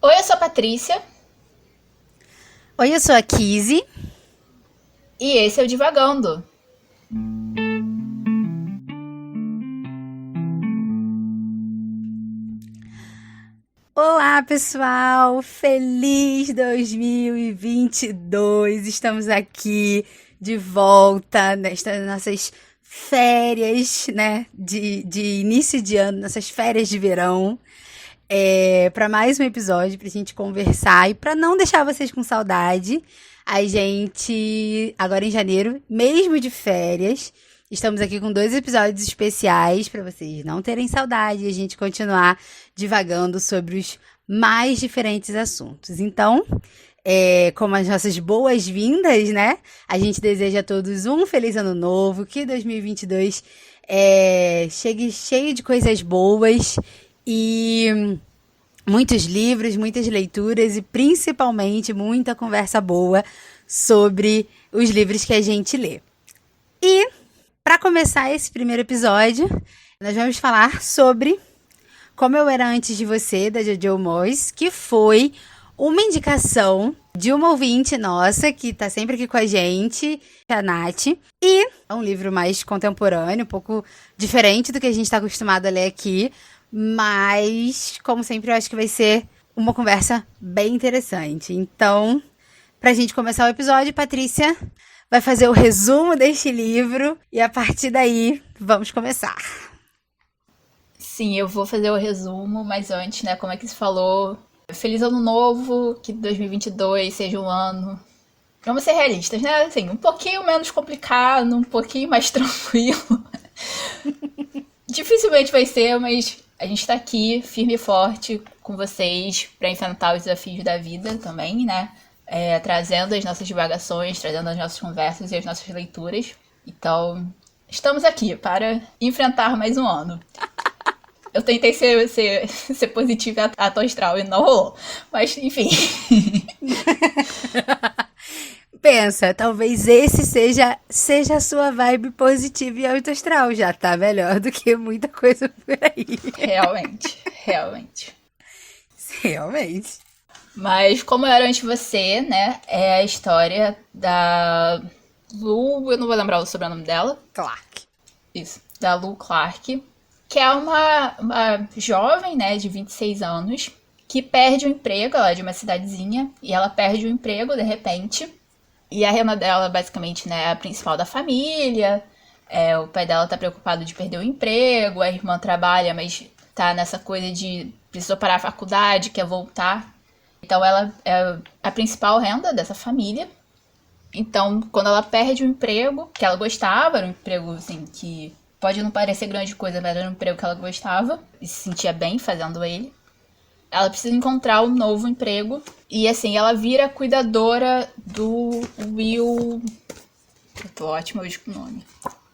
Oi, eu sou a Patrícia Oi, eu sou a Kizzy. e esse é o Divagando. Olá, pessoal! Feliz 2022! Estamos aqui de volta nestas nossas férias, né? De início de ano, nossas férias de verão. Para mais um episódio pra gente conversar e pra não deixar vocês com saudade. A gente, agora em janeiro, mesmo de férias, estamos aqui com 2 episódios especiais pra vocês não terem saudade e a gente continuar divagando sobre os mais diferentes assuntos. Então, como as nossas boas-vindas, né? A gente deseja a todos um feliz ano novo, que 2022 chegue cheio de coisas boas e muitos livros, muitas leituras e principalmente muita conversa boa sobre os livros que a gente lê. E para começar esse primeiro episódio, nós vamos falar sobre Como Eu Era Antes de Você, da Jojo Moyes, que foi uma indicação de uma ouvinte nossa, que tá sempre aqui com a gente, a Nath. E é um livro mais contemporâneo, um pouco diferente do que a gente está acostumado a ler aqui. Mas, como sempre, eu acho que vai ser uma conversa bem interessante. Então, pra gente começar o episódio, Patrícia vai fazer o resumo deste livro e a partir daí vamos começar. Sim, eu vou fazer o resumo, mas antes, né, como é que se falou? Feliz ano novo, que 2022 seja um ano. Vamos ser realistas, né? Assim, um pouquinho menos complicado, um pouquinho mais tranquilo. Dificilmente vai ser, mas a gente tá aqui, firme e forte, com vocês, pra enfrentar os desafios da vida também, né? Trazendo as nossas divagações, trazendo as nossas conversas e as nossas leituras. Então, estamos aqui para enfrentar mais um ano. Eu tentei ser positiva a tua astral e não rolou. Mas, enfim. Pensa, talvez esse seja a sua vibe positiva e alto astral. Já tá melhor do que muita coisa por aí. Realmente. Realmente. Mas como eu era antes de você, né? É a história da Lu, eu não vou lembrar o sobrenome dela. Clark. Isso, da Lu Clark, que é uma jovem, né, de 26 anos, que perde o emprego, ela é de uma cidadezinha, e ela perde o emprego de repente. E a renda dela, basicamente, né, é a principal da família. O pai dela tá preocupado de perder o emprego, a irmã trabalha, mas tá nessa coisa de precisou parar a faculdade, quer voltar. Então ela é a principal renda dessa família. Então, quando ela perde o emprego, que ela gostava, era um emprego, assim, que pode não parecer grande coisa, mas era um emprego que ela gostava e se sentia bem fazendo ele. Ela precisa encontrar um novo emprego e, assim, ela vira cuidadora do Will... Eu tô ótima hoje com o nome.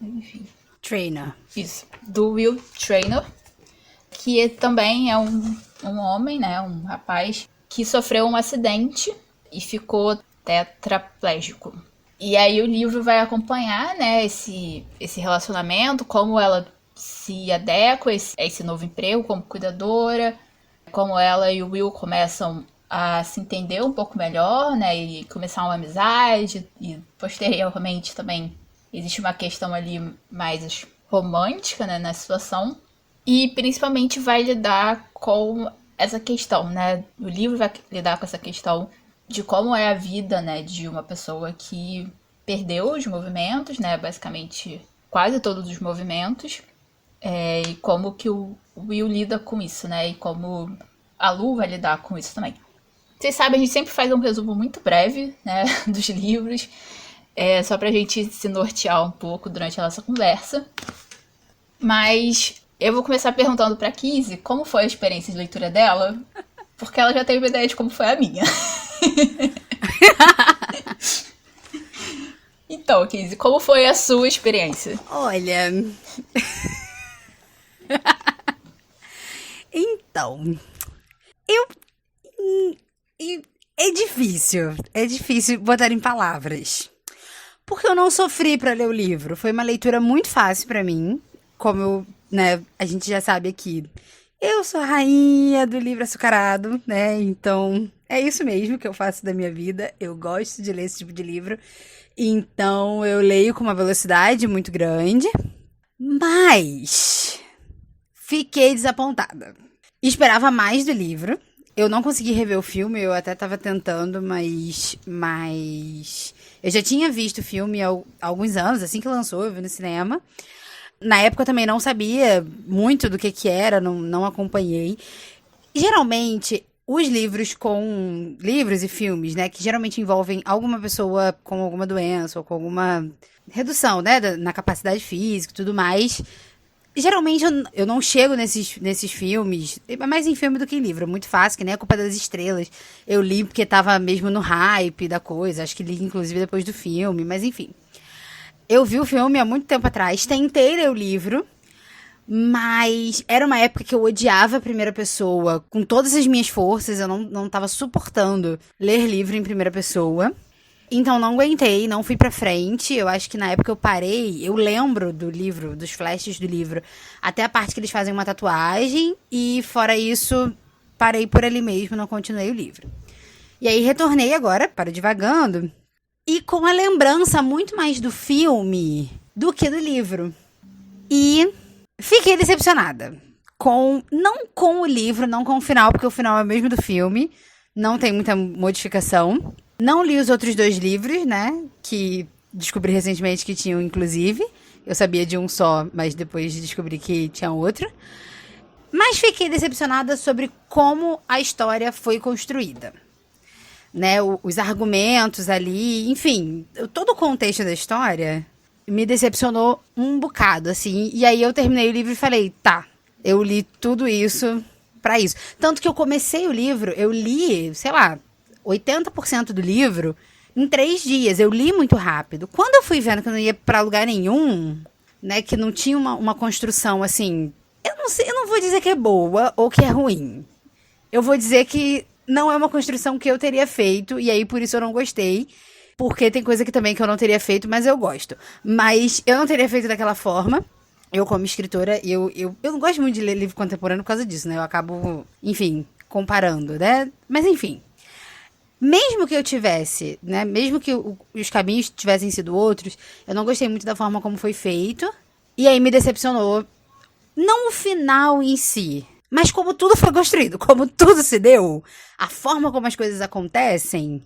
Enfim. Trainer. Isso. Do Will Trainer, que também é um homem, né? Um rapaz que sofreu um acidente e ficou tetraplégico. E aí o livro vai acompanhar, né, esse relacionamento, como ela se adequa a esse novo emprego como cuidadora, como ela e o Will começam a se entender um pouco melhor, né, e começar uma amizade, e posteriormente também existe uma questão ali mais romântica, né, na situação, e principalmente vai lidar com essa questão, né, o livro vai lidar com essa questão de como é a vida, né, de uma pessoa que perdeu os movimentos, né, basicamente quase todos os movimentos, e como que o Will lida com isso, né, e como a Lu vai lidar com isso também. Vocês sabem, a gente sempre faz um resumo muito breve, né, dos livros, só pra gente se nortear um pouco durante a nossa conversa. Mas eu vou começar perguntando pra Kizzy como foi a experiência de leitura dela, porque ela já teve uma ideia de como foi a minha. Então, Kizzy, como foi a sua experiência? Olha. Então. Eu. É difícil. É difícil botar em palavras. Porque eu não sofri pra ler o livro. Foi uma leitura muito fácil pra mim. Como eu, né, a gente já sabe aqui Eu sou a rainha do livro açucarado, né? Então, é isso mesmo que eu faço da minha vida. Eu gosto de ler esse tipo de livro. Então, eu leio com uma velocidade muito grande. Mas fiquei desapontada. Esperava mais do livro. Eu não consegui rever o filme, eu até tava tentando, mas eu já tinha visto o filme há alguns anos, assim que lançou, eu vi no cinema. Na época eu também não sabia muito do que era, não acompanhei. Geralmente, os livros e filmes, né, que geralmente envolvem alguma pessoa com alguma doença ou com alguma redução, né, na capacidade física e tudo mais. Geralmente eu não chego nesses filmes, mais em filme do que em livro, é muito fácil, que nem A Culpa das Estrelas. Eu li porque tava mesmo no hype da coisa, acho que li inclusive depois do filme, mas enfim. Eu vi o filme há muito tempo atrás, tentei ler o livro, mas era uma época que eu odiava a primeira pessoa com todas as minhas forças, eu não tava suportando ler livro em primeira pessoa. Então não aguentei, não fui pra frente. Eu acho que na época eu parei, eu lembro do livro, dos flashes do livro, até a parte que eles fazem uma tatuagem, e fora isso, parei por ali mesmo, não continuei o livro. E aí retornei agora, para divagando, e com a lembrança muito mais do filme do que do livro. E fiquei decepcionada. Não com o livro, não com o final, porque o final é o mesmo do filme. Não tem muita modificação. Não li os outros 2 livros, né? Que descobri recentemente que tinham, inclusive. Eu sabia de um só, mas depois descobri que tinha outro. Mas fiquei decepcionada sobre como a história foi construída. Né, os argumentos ali, enfim, todo o contexto da história me decepcionou um bocado, assim. E aí eu terminei o livro e falei, tá, eu li tudo isso pra isso. Tanto que eu comecei o livro, eu li, sei lá, 80% do livro em 3 dias. Eu li muito rápido. Quando eu fui vendo que eu não ia pra lugar nenhum, né, que não tinha uma construção, assim, eu não sei, eu não vou dizer que é boa ou que é ruim. Eu vou dizer que não é uma construção que eu teria feito, e aí por isso eu não gostei. Porque tem coisa que também que eu não teria feito, mas eu gosto. Mas eu não teria feito daquela forma. Eu, como escritora, eu não gosto muito de ler livro contemporâneo por causa disso, né? Eu acabo, enfim, comparando, né? Mas enfim. Mesmo que eu tivesse, né? Mesmo que os caminhos tivessem sido outros, eu não gostei muito da forma como foi feito. E aí me decepcionou. Não o final em si, mas como tudo foi construído, como tudo se deu, a forma como as coisas acontecem,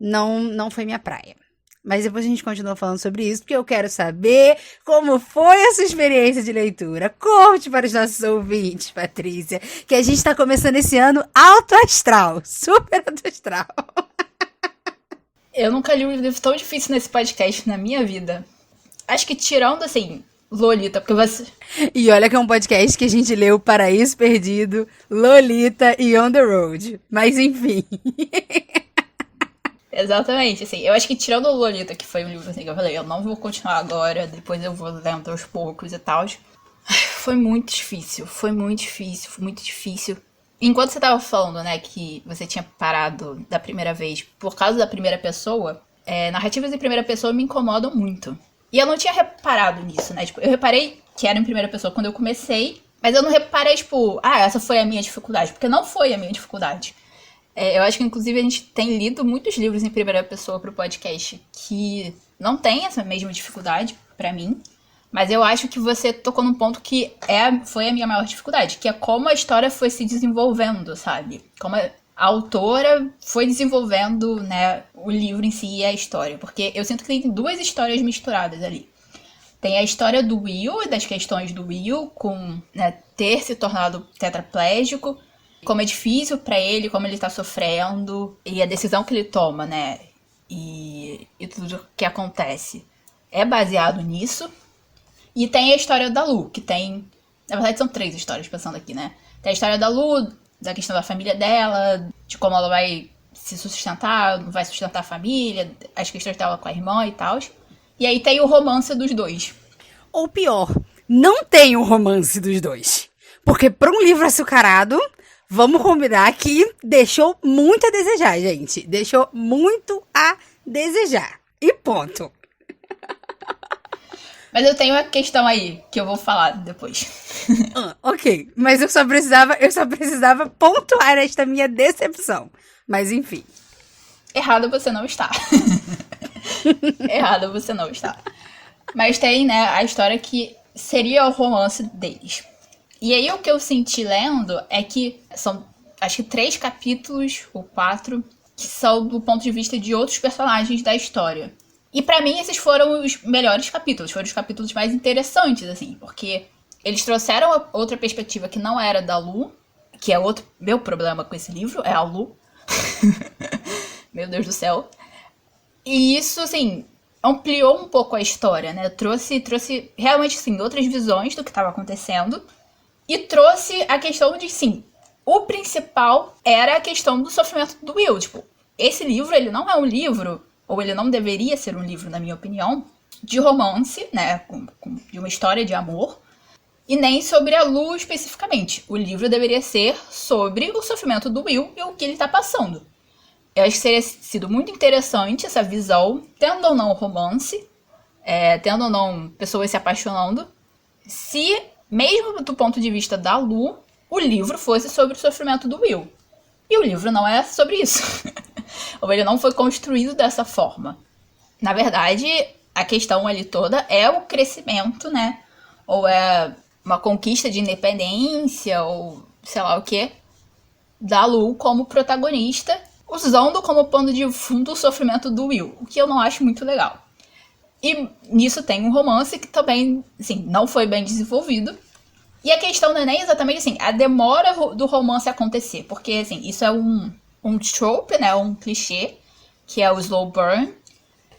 não foi minha praia. Mas depois a gente continua falando sobre isso, porque eu quero saber como foi a sua experiência de leitura. Conte para os nossos ouvintes, Patrícia, que a gente está começando esse ano alto astral, super alto astral. Eu nunca li um livro tão difícil nesse podcast na minha vida. Acho que tirando, assim, Lolita, porque você... E olha que é um podcast que a gente leu Paraíso Perdido, Lolita e On the Road. Mas enfim. Exatamente, assim, eu acho que tirando o Lolita, que foi um livro assim que eu falei, eu não vou continuar agora, depois eu vou lendo aos poucos e tal. Foi muito difícil, foi muito difícil, foi muito difícil. Enquanto você tava falando, né, que você tinha parado da primeira vez por causa da primeira pessoa, narrativas em primeira pessoa me incomodam muito. E eu não tinha reparado nisso, né? Tipo, eu reparei que era em primeira pessoa quando eu comecei, mas eu não reparei, tipo, essa foi a minha dificuldade, porque não foi a minha dificuldade. Eu acho que, inclusive, a gente tem lido muitos livros em primeira pessoa pro podcast que não tem essa mesma dificuldade pra mim, mas eu acho que você tocou num ponto que foi a minha maior dificuldade, que é como a história foi se desenvolvendo, sabe? Como a autora foi desenvolvendo, né, o livro em si e a história, porque eu sinto que tem 2 histórias misturadas ali. Tem a história do Will e das questões do Will com, né, ter se tornado tetraplégico, como é difícil pra ele, como ele tá sofrendo, e a decisão que ele toma, né, e tudo que acontece é baseado nisso. E tem a história da Lu, que tem... Na verdade, são 3 histórias, pensando aqui, né? Tem a história da Lu, da questão da família dela, de como ela vai se sustentar, não vai sustentar a família, as questões dela com a irmã e tal. E aí tem o romance dos 2. Ou pior, não tem o romance dos 2. Porque para um livro açucarado, vamos combinar que deixou muito a desejar, gente. Deixou muito a desejar. E ponto. Mas eu tenho uma questão aí que eu vou falar depois. Ok, mas eu só precisava pontuar esta minha decepção. Mas enfim. Errado você não está. Errado você não está. Mas tem, né, a história que seria o romance deles. E aí o que eu senti lendo é que são, acho que 3 capítulos ou 4 que são do ponto de vista de outros personagens da história. E pra mim esses foram os melhores capítulos, foram os capítulos mais interessantes, assim, porque eles trouxeram outra perspectiva que não era da Lu, que é outro meu problema com esse livro, é a Lu. Meu Deus do céu. E isso, assim, ampliou um pouco a história, né? Trouxe realmente, assim, outras visões do que estava acontecendo. E trouxe a questão de, sim, o principal era a questão do sofrimento do Will. Tipo, esse livro, ele não é um livro, ou ele não deveria ser um livro, na minha opinião, de romance, né? De uma história de amor. E nem sobre a Lu especificamente. O livro deveria ser sobre o sofrimento do Will e o que ele tá passando. Eu acho que teria sido muito interessante essa visão, tendo ou não romance, tendo ou não pessoas se apaixonando, se, mesmo do ponto de vista da Lu, o livro fosse sobre o sofrimento do Will. E o livro não é sobre isso. Ou ele não foi construído dessa forma. Na verdade, a questão ali toda é o crescimento, né? Ou é uma conquista de independência, ou sei lá o que, da Lu como protagonista, usando como pano de fundo o sofrimento do Will, o que eu não acho muito legal. E nisso tem um romance que também, assim, não foi bem desenvolvido. E a questão não é nem exatamente, assim, a demora do romance acontecer, porque, assim, isso é um trope, né, um clichê, que é o slow burn,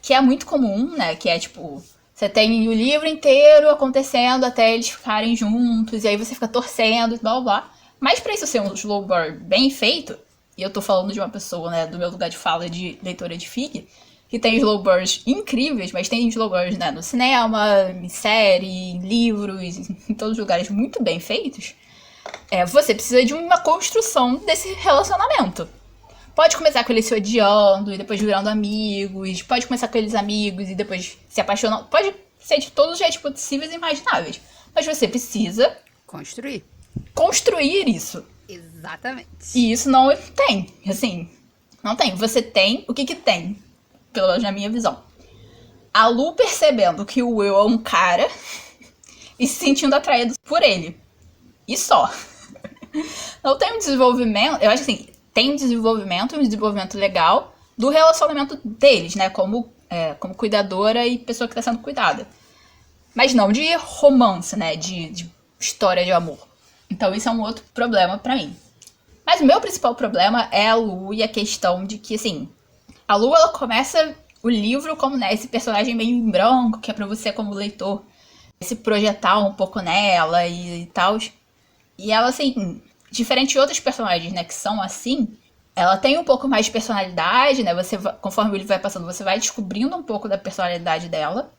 que é muito comum, né, que é, tipo, você tem o livro inteiro acontecendo até eles ficarem juntos, e aí você fica torcendo e blá blá blá. Mas pra isso ser um slow burn bem feito, e eu tô falando de uma pessoa, né, do meu lugar de fala de leitora de FIC, que tem slow burns incríveis, mas tem slow burns, né, no cinema, em série, em livros, em todos os lugares muito bem feitos. Você precisa de uma construção desse relacionamento. Pode começar com eles se odiando e depois virando amigos. Pode começar com eles amigos e depois se apaixonando. Pode ser de todos os jeitos possíveis e imagináveis. Mas você precisa construir isso. Exatamente. E isso não tem. Assim, não tem. Você tem o que tem, pelo menos na minha visão. A Lu percebendo que o Will é um cara e se sentindo atraído por ele. E só. Não tem um desenvolvimento. Eu acho assim, tem um desenvolvimento legal do relacionamento deles, né? Como cuidadora e pessoa que está sendo cuidada. Mas não de romance, né? De história de amor. Então isso é um outro problema pra mim. Mas o meu principal problema é a Lu e a questão de que, assim, a Lu, ela começa o livro como, né, esse personagem meio em branco, que é pra você, como leitor, se projetar um pouco nela e tal. E ela, assim, diferente de outros personagens, né, que são assim, ela tem um pouco mais de personalidade, né, conforme o livro vai passando, você vai descobrindo um pouco da personalidade dela.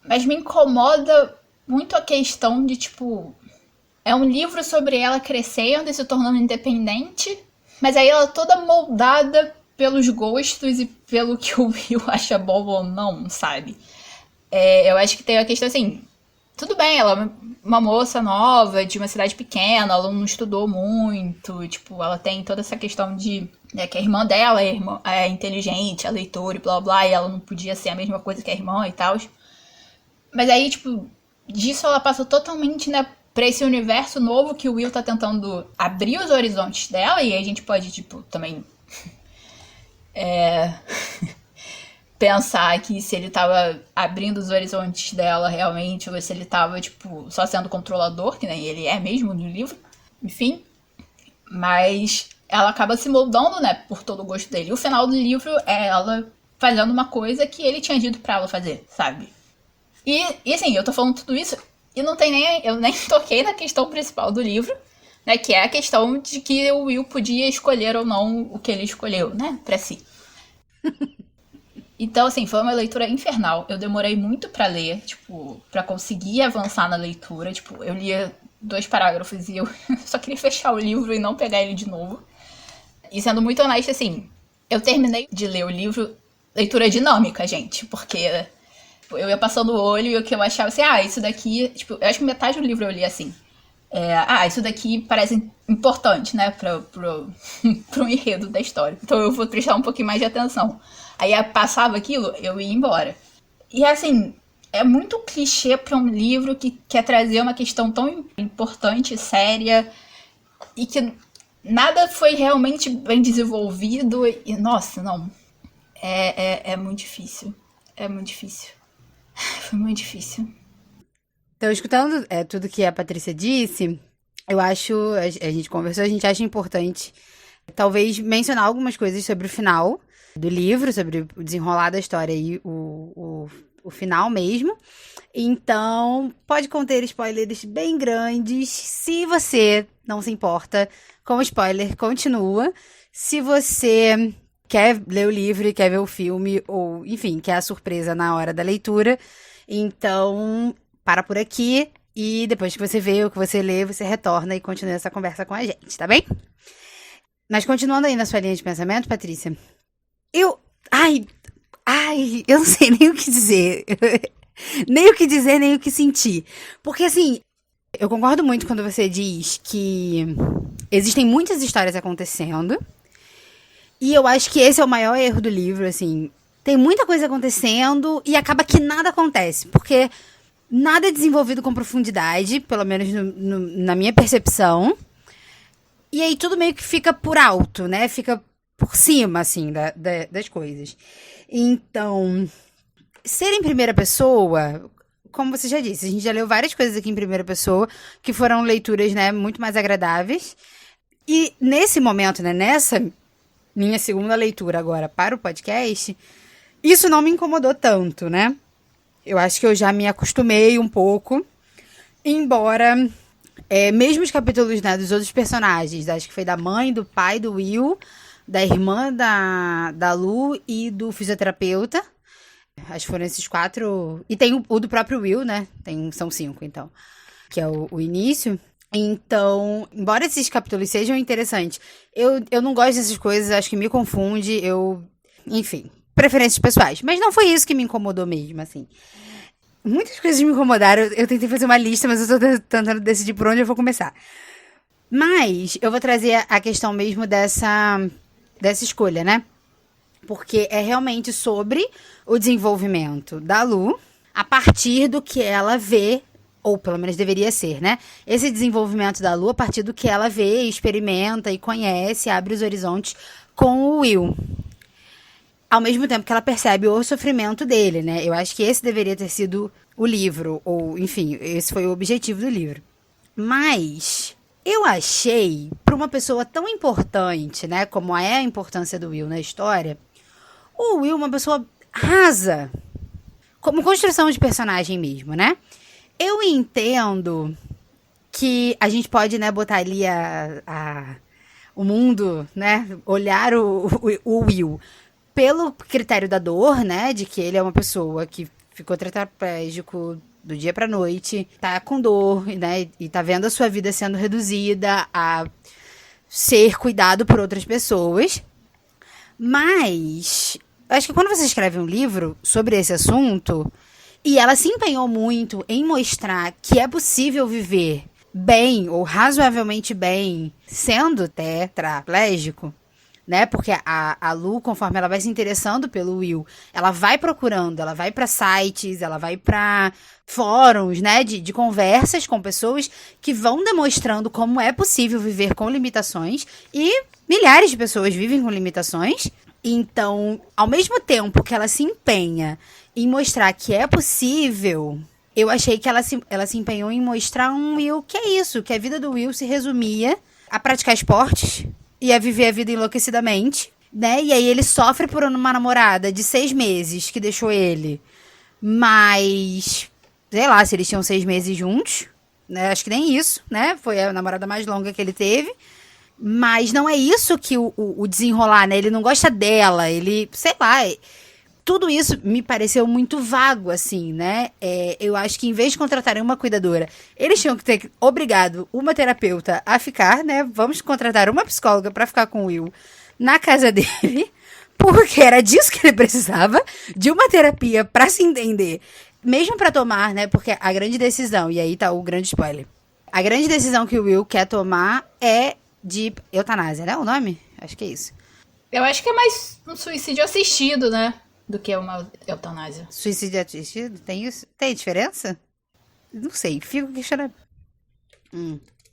Mas me incomoda muito a questão de, tipo, é um livro sobre ela crescendo e se tornando independente, mas aí ela toda moldada pelos gostos e pelo que o Will acha bom ou não, sabe? Eu acho que tem a questão assim, tudo bem, ela é uma moça nova, de uma cidade pequena, ela não estudou muito, tipo, ela tem toda essa questão de, né, que a irmã dela é inteligente, é leitora e blá blá, e ela não podia ser a mesma coisa que a irmã e tal. Mas aí, tipo, disso ela passa totalmente, né, pra esse universo novo que o Will tá tentando abrir os horizontes dela, e aí a gente pode, tipo, também pensar que se ele tava abrindo os horizontes dela realmente, ou se ele tava, tipo, só sendo controlador, que nem ele é mesmo no livro, enfim. Mas ela acaba se moldando, né, por todo o gosto dele. E o final do livro é ela fazendo uma coisa que ele tinha dito pra ela fazer, sabe? E assim, eu tô falando tudo isso e eu nem toquei na questão principal do livro, né, que é a questão de que o Will podia escolher ou não o que ele escolheu, né, pra si. Então, assim, foi uma leitura infernal. Eu demorei muito pra ler, tipo, pra conseguir avançar na leitura. Tipo, eu lia 2 parágrafos e eu só queria fechar o livro e não pegar ele de novo. E sendo muito honesta, assim, eu terminei de ler o livro leitura dinâmica, gente, porque Eu ia passando o olho e o que eu achava assim, isso daqui... Tipo, eu acho que metade do livro eu li assim. Isso daqui parece importante, né, pro enredo da história. Então eu vou prestar um pouquinho mais de atenção. Aí passava aquilo, eu ia embora. E assim, é muito clichê pra um livro que quer trazer uma questão tão importante, séria, e que nada foi realmente bem desenvolvido. E nossa, não. É muito difícil. É muito difícil. Foi muito difícil. Então, escutando tudo que a Patrícia disse, eu acho, a gente conversou, a gente acha importante talvez mencionar algumas coisas sobre o final do livro, sobre o desenrolar da história e o final mesmo. Então, pode conter spoilers bem grandes. Se você não se importa com spoiler, continua. Se você quer ler o livro e quer ver o filme, ou, enfim, quer a surpresa na hora da leitura, então para por aqui e depois que você vê o que você lê, você retorna e continua essa conversa com a gente, tá bem? Mas continuando aí na sua linha de pensamento, Patrícia, eu não sei nem o que dizer. Nem o que dizer, nem o que sentir. Porque, assim, eu concordo muito quando você diz que existem muitas histórias acontecendo. E eu acho que esse é o maior erro do livro, assim. Tem muita coisa acontecendo e acaba que nada acontece. Porque nada é desenvolvido com profundidade, pelo menos na minha percepção. E aí tudo meio que fica por alto, né? Fica por cima, assim, das coisas. Então, ser em primeira pessoa, como você já disse, a gente já leu várias coisas aqui em primeira pessoa, que foram leituras, né, muito mais agradáveis. E nesse momento, né, nessa minha segunda leitura agora para o podcast, isso não me incomodou tanto, né? Eu acho que eu já me acostumei um pouco, embora mesmo os capítulos, né, dos outros personagens, acho que foi da mãe, do pai, do Will, da irmã da Lu e do fisioterapeuta. Acho que foram esses 4. E tem o do próprio Will, né? São 5, então. Que é o início. Então, embora esses capítulos sejam interessantes, eu não gosto dessas coisas, acho que me confunde. Enfim, preferências pessoais. Mas não foi isso que me incomodou mesmo, assim. Muitas coisas me incomodaram. Eu tentei fazer uma lista, mas eu tô tentando decidir por onde eu vou começar. Mas eu vou trazer a questão mesmo dessa escolha, né? Porque é realmente sobre o desenvolvimento da Lu a partir do que ela vê, ou pelo menos deveria ser, né? Esse desenvolvimento da Lu a partir do que ela vê, experimenta e conhece, abre os horizontes com o Will. Ao mesmo tempo que ela percebe o sofrimento dele, né? Eu acho que esse deveria ter sido o livro, ou enfim, esse foi o objetivo do livro. Mas eu achei, para uma pessoa tão importante, né, como é a importância do Will na história, o Will é uma pessoa rasa, como construção de personagem mesmo, né? Eu entendo que a gente pode, né, botar ali o mundo, né, olhar o Will pelo critério da dor, né, de que ele é uma pessoa que ficou tetraplégico do dia pra noite, tá com dor, né, e tá vendo a sua vida sendo reduzida a ser cuidado por outras pessoas. Mas acho que quando você escreve um livro sobre esse assunto, e ela se empenhou muito em mostrar que é possível viver bem, ou razoavelmente bem, sendo tetraplégico, né? Porque a Lu, conforme ela vai se interessando pelo Will, ela vai procurando, ela vai para sites, ela vai para fóruns, né? De conversas com pessoas que vão demonstrando como é possível viver com limitações. E milhares de pessoas vivem com limitações. Então, ao mesmo tempo que ela se empenha em mostrar que é possível, eu achei que ela se empenhou em mostrar um Will que é isso, que a vida do Will se resumia a praticar esportes e a viver a vida enlouquecidamente, né? E aí ele sofre por uma namorada de 6 meses que deixou ele. Mas, sei lá, se eles tinham 6 meses juntos, né? Acho que nem isso, né? Foi a namorada mais longa que ele teve. Mas não é isso que o desenrolar, né? Ele não gosta dela, ele, sei lá. Tudo isso me pareceu muito vago, assim, né? Eu acho que em vez de contratarem uma cuidadora, eles tinham que ter obrigado uma terapeuta a ficar, né? Vamos contratar uma psicóloga para ficar com o Will na casa dele, Porque era disso que ele precisava, de uma terapia pra se entender. Mesmo pra tomar, né? Porque a grande decisão, e aí tá o grande spoiler. A grande decisão que o Will quer tomar é de eutanásia, né? O nome? Acho que é isso. Eu acho que é mais um suicídio assistido, né? Do que uma eutanásia. Suicídio assistido? Tem isso? Tem diferença? Não sei, fico questionando.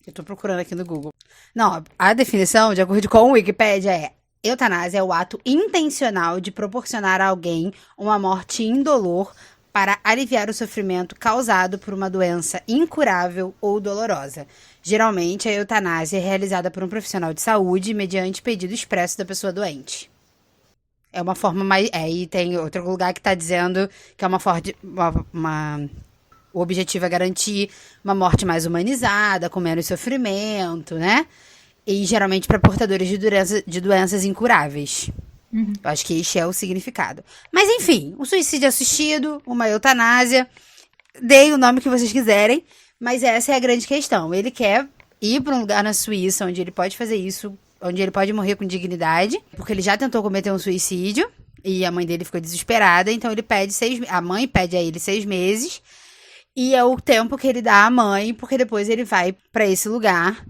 Eu tô procurando aqui no Google. Não, a definição, de acordo com o Wikipedia, é: eutanásia é o ato intencional de proporcionar a alguém uma morte indolor para aliviar o sofrimento causado por uma doença incurável ou dolorosa. Geralmente, a eutanásia é realizada por um profissional de saúde mediante pedido expresso da pessoa doente. É uma forma mais... e tem outro lugar que está dizendo que é uma forma o objetivo é garantir uma morte mais humanizada, com menos sofrimento, né? E geralmente para portadores de doenças incuráveis. Eu acho que este é o significado. Mas enfim, um suicídio assistido, uma eutanásia, deem o nome que vocês quiserem, mas essa é a grande questão. Ele quer ir para um lugar na Suíça onde ele pode fazer isso, onde ele pode morrer com dignidade, porque ele já tentou cometer um suicídio e a mãe dele ficou desesperada, então ele pede a mãe pede a ele 6 meses, e é o tempo que ele dá à mãe, porque depois ele vai para esse lugar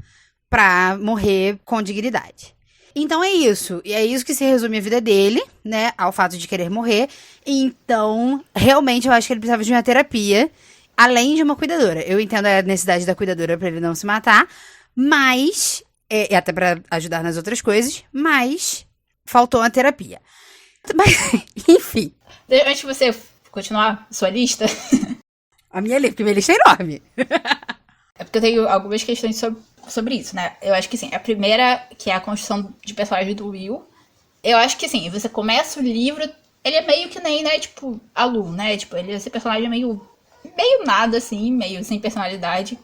para morrer com dignidade. Então é isso. E é isso que se resume a vida dele, né? Ao fato de querer morrer. Então, realmente, eu acho que ele precisava de uma terapia, além de uma cuidadora. Eu entendo a necessidade da cuidadora para ele não se matar, mas... e até para ajudar nas outras coisas, mas faltou uma terapia. Mas, enfim. Antes de você continuar sua lista... A minha lista é enorme. É porque eu tenho algumas questões sobre isso, né? Eu acho que sim. A primeira, que é a construção de personagem do Will. Eu acho que sim, você começa o livro, ele é meio que nem, né, tipo, a Lu, né? Tipo, esse personagem é meio nada, assim, meio sem personalidade.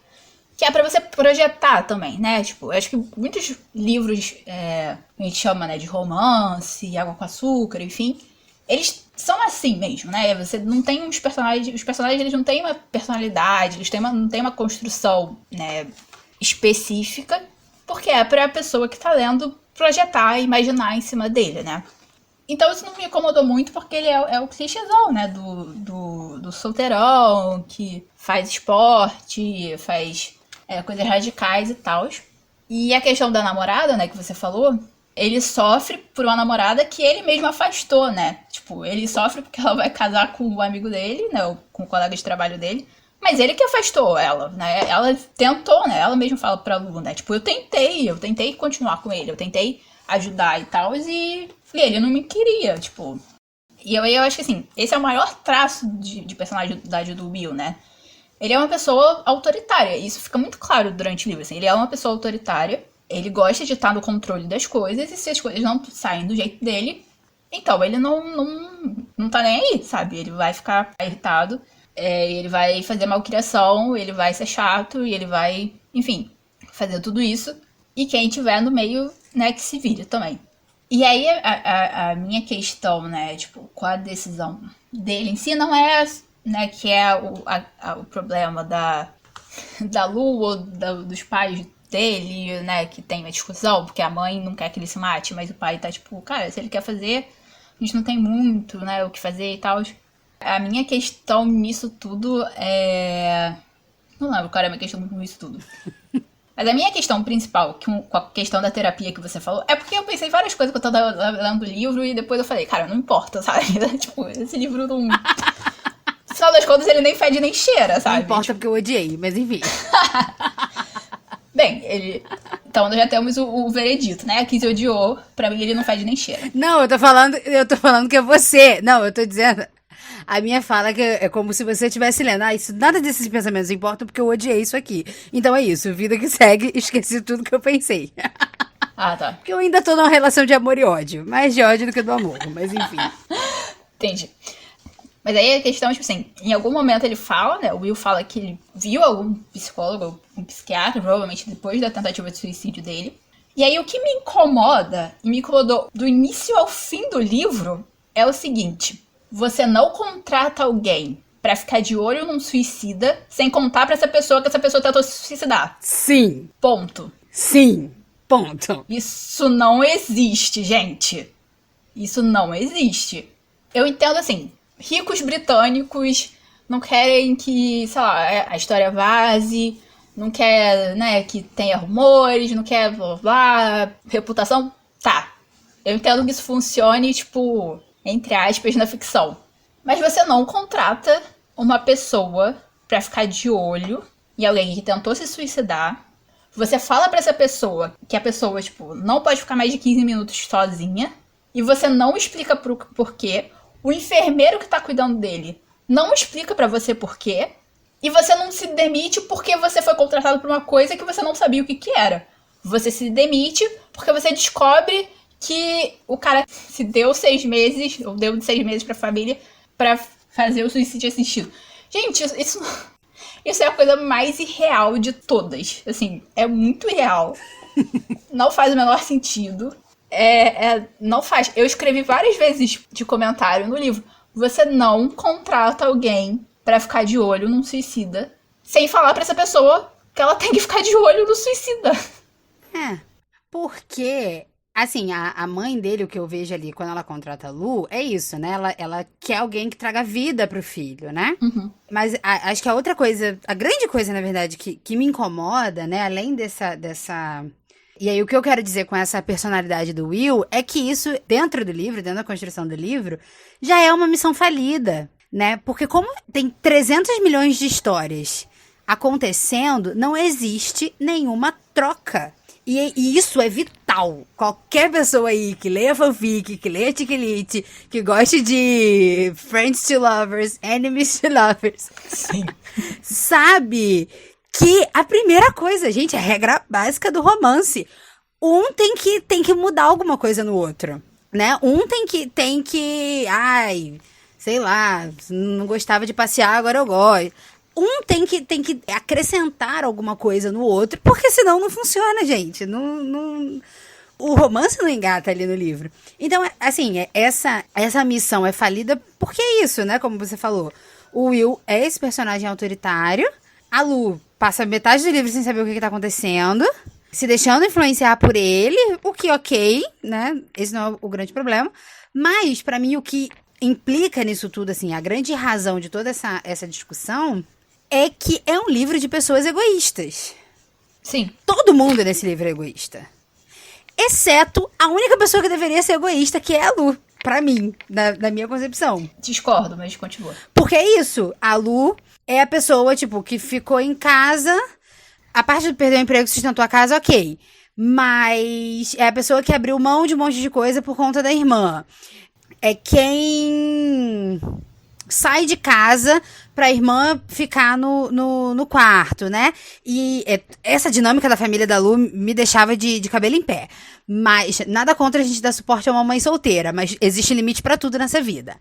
Que é pra você projetar também, né? Tipo, eu acho que muitos livros, a gente chama, né, de romance, água com açúcar, enfim, eles são assim mesmo, né? Você não tem os personagens eles não têm uma personalidade, eles não têm uma construção, né, específica, porque é pra pessoa que tá lendo projetar e imaginar em cima dele, né? Então isso não me incomodou muito, porque ele é o clichêzão, né, do solteirão, que faz esporte, faz coisas radicais e tal. E a questão da namorada, né, que você falou, ele sofre por uma namorada que ele mesmo afastou, né? Tipo, ele sofre porque ela vai casar com o amigo dele, né, com o colega de trabalho dele, mas ele que afastou ela, né? Ela tentou, né? Ela mesma fala pra Lu, né? Tipo, eu tentei continuar com ele, eu tentei ajudar e tal, e ele não me queria, tipo... E eu acho que, assim, esse é o maior traço de personalidade do Will, né? Ele é uma pessoa autoritária, e isso fica muito claro durante o livro, assim. Ele é uma pessoa autoritária, ele gosta de estar no controle das coisas, e se as coisas não saem do jeito dele, então ele não tá nem aí, sabe? Ele vai ficar irritado, ele vai fazer malcriação, ele vai ser chato, e ele vai, enfim, fazer tudo isso. E quem tiver no meio, né, que se vire também. E aí a minha questão, né, tipo, com a decisão dele em si não é, né, que é o problema da Lu ou dos pais dele, né, que tem uma discussão, porque a mãe não quer que ele se mate, mas o pai tá tipo, cara, se ele quer fazer, a gente não tem muito, né, o que fazer e tal. A minha questão nisso tudo é... Não lembro qual era a minha questão nisso tudo. Mas a minha questão principal, com a questão da terapia que você falou, é porque eu pensei em várias coisas que eu tava lendo o livro e depois eu falei, cara, não importa, sabe? Tipo, esse livro não... No final das contas, ele nem fede nem cheira, sabe? Não importa, tipo... porque eu odiei, mas enfim. Bem, então nós já temos o veredito, né? A Kizzy odiou, pra mim ele não fede nem cheira. Não, eu tô falando que é você. Não, eu tô dizendo... A minha fala é como se você estivesse lendo. Isso, nada desses pensamentos importam porque eu odiei isso aqui. Então é isso, vida que segue, esqueci tudo que eu pensei. Ah, tá. Porque eu ainda tô numa relação de amor e ódio. Mais de ódio do que do amor, mas enfim. Entendi. Mas aí a questão, tipo assim, em algum momento ele fala, né, o Will fala que ele viu algum psicólogo, um psiquiatra, provavelmente depois da tentativa de suicídio dele. E aí o que me incomoda, e me incomodou do início ao fim do livro, é o seguinte: você não contrata alguém pra ficar de olho num suicida sem contar pra essa pessoa que essa pessoa tentou se suicidar. Sim. Ponto. Sim. Ponto. Isso não existe, gente. Isso não existe. Eu entendo assim, ricos britânicos não querem que, sei lá, a história vaze, não quer, né, que tenha rumores, não quer blá, blá, reputação. Tá. Eu entendo que isso funcione, tipo, entre aspas, na ficção. Mas você não contrata uma pessoa pra ficar de olho em alguém que tentou se suicidar. Você fala pra essa pessoa que a pessoa, tipo, não pode ficar mais de 15 minutos sozinha. E você não explica por quê. O enfermeiro que tá cuidando dele não explica pra você por quê. E você não se demite porque você foi contratado por uma coisa que você não sabia o que era. Você se demite porque você descobre que o cara se deu 6 meses, ou deu 6 meses pra família, pra fazer o suicídio assistido. Gente, isso é a coisa mais irreal de todas. Assim, é muito irreal. Não faz o menor sentido. Não faz. Eu escrevi várias vezes de comentário no livro. Você não contrata alguém pra ficar de olho num suicida sem falar pra essa pessoa que ela tem que ficar de olho no suicida. Porque, assim, a mãe dele, o que eu vejo ali, quando ela contrata a Lu, é isso, né? Ela quer alguém que traga vida pro filho, né? Uhum. Mas acho que a outra coisa, a grande coisa, na verdade, que me incomoda, né? Além dessa... E aí, o que eu quero dizer com essa personalidade do Will é que isso, dentro do livro, dentro da construção do livro, já é uma missão falida, né? Porque como tem 300 milhões de histórias acontecendo, não existe nenhuma troca. E isso é vital. Qualquer pessoa aí que leia fanfic, que leia Chick-lit, que goste de Friends to Lovers, Enemies to Lovers, Sim. sabe que a primeira coisa, gente, é a regra básica do romance. Um tem que mudar alguma coisa no outro, né? Um tem que, sei lá, não gostava de passear, agora eu gosto. Um tem que acrescentar alguma coisa no outro, porque senão não funciona, gente. O romance não engata ali no livro. Então, assim, essa missão é falida porque é isso, né? Como você falou. O Will é esse personagem autoritário. A Lu passa metade do livro sem saber o que tá acontecendo, se deixando influenciar por ele, o que ok, né? Esse não é o grande problema. Mas, pra mim, o que implica nisso tudo, assim, a grande razão de toda essa discussão é que é um livro de pessoas egoístas. Sim. Todo mundo nesse livro é egoísta. Exceto a única pessoa que deveria ser egoísta, que é a Lu. Pra mim, na minha concepção. Discordo, mas continua. Porque é isso. A Lu é a pessoa, tipo, que ficou em casa. A parte de perder o emprego e sustentou a casa, ok. Mas é a pessoa que abriu mão de um monte de coisa por conta da irmã. É quem sai de casa pra irmã ficar no quarto, né? E essa dinâmica da família da Lu me deixava de cabelo em pé. Mas nada contra a gente dar suporte a uma mãe solteira, mas existe limite pra tudo nessa vida.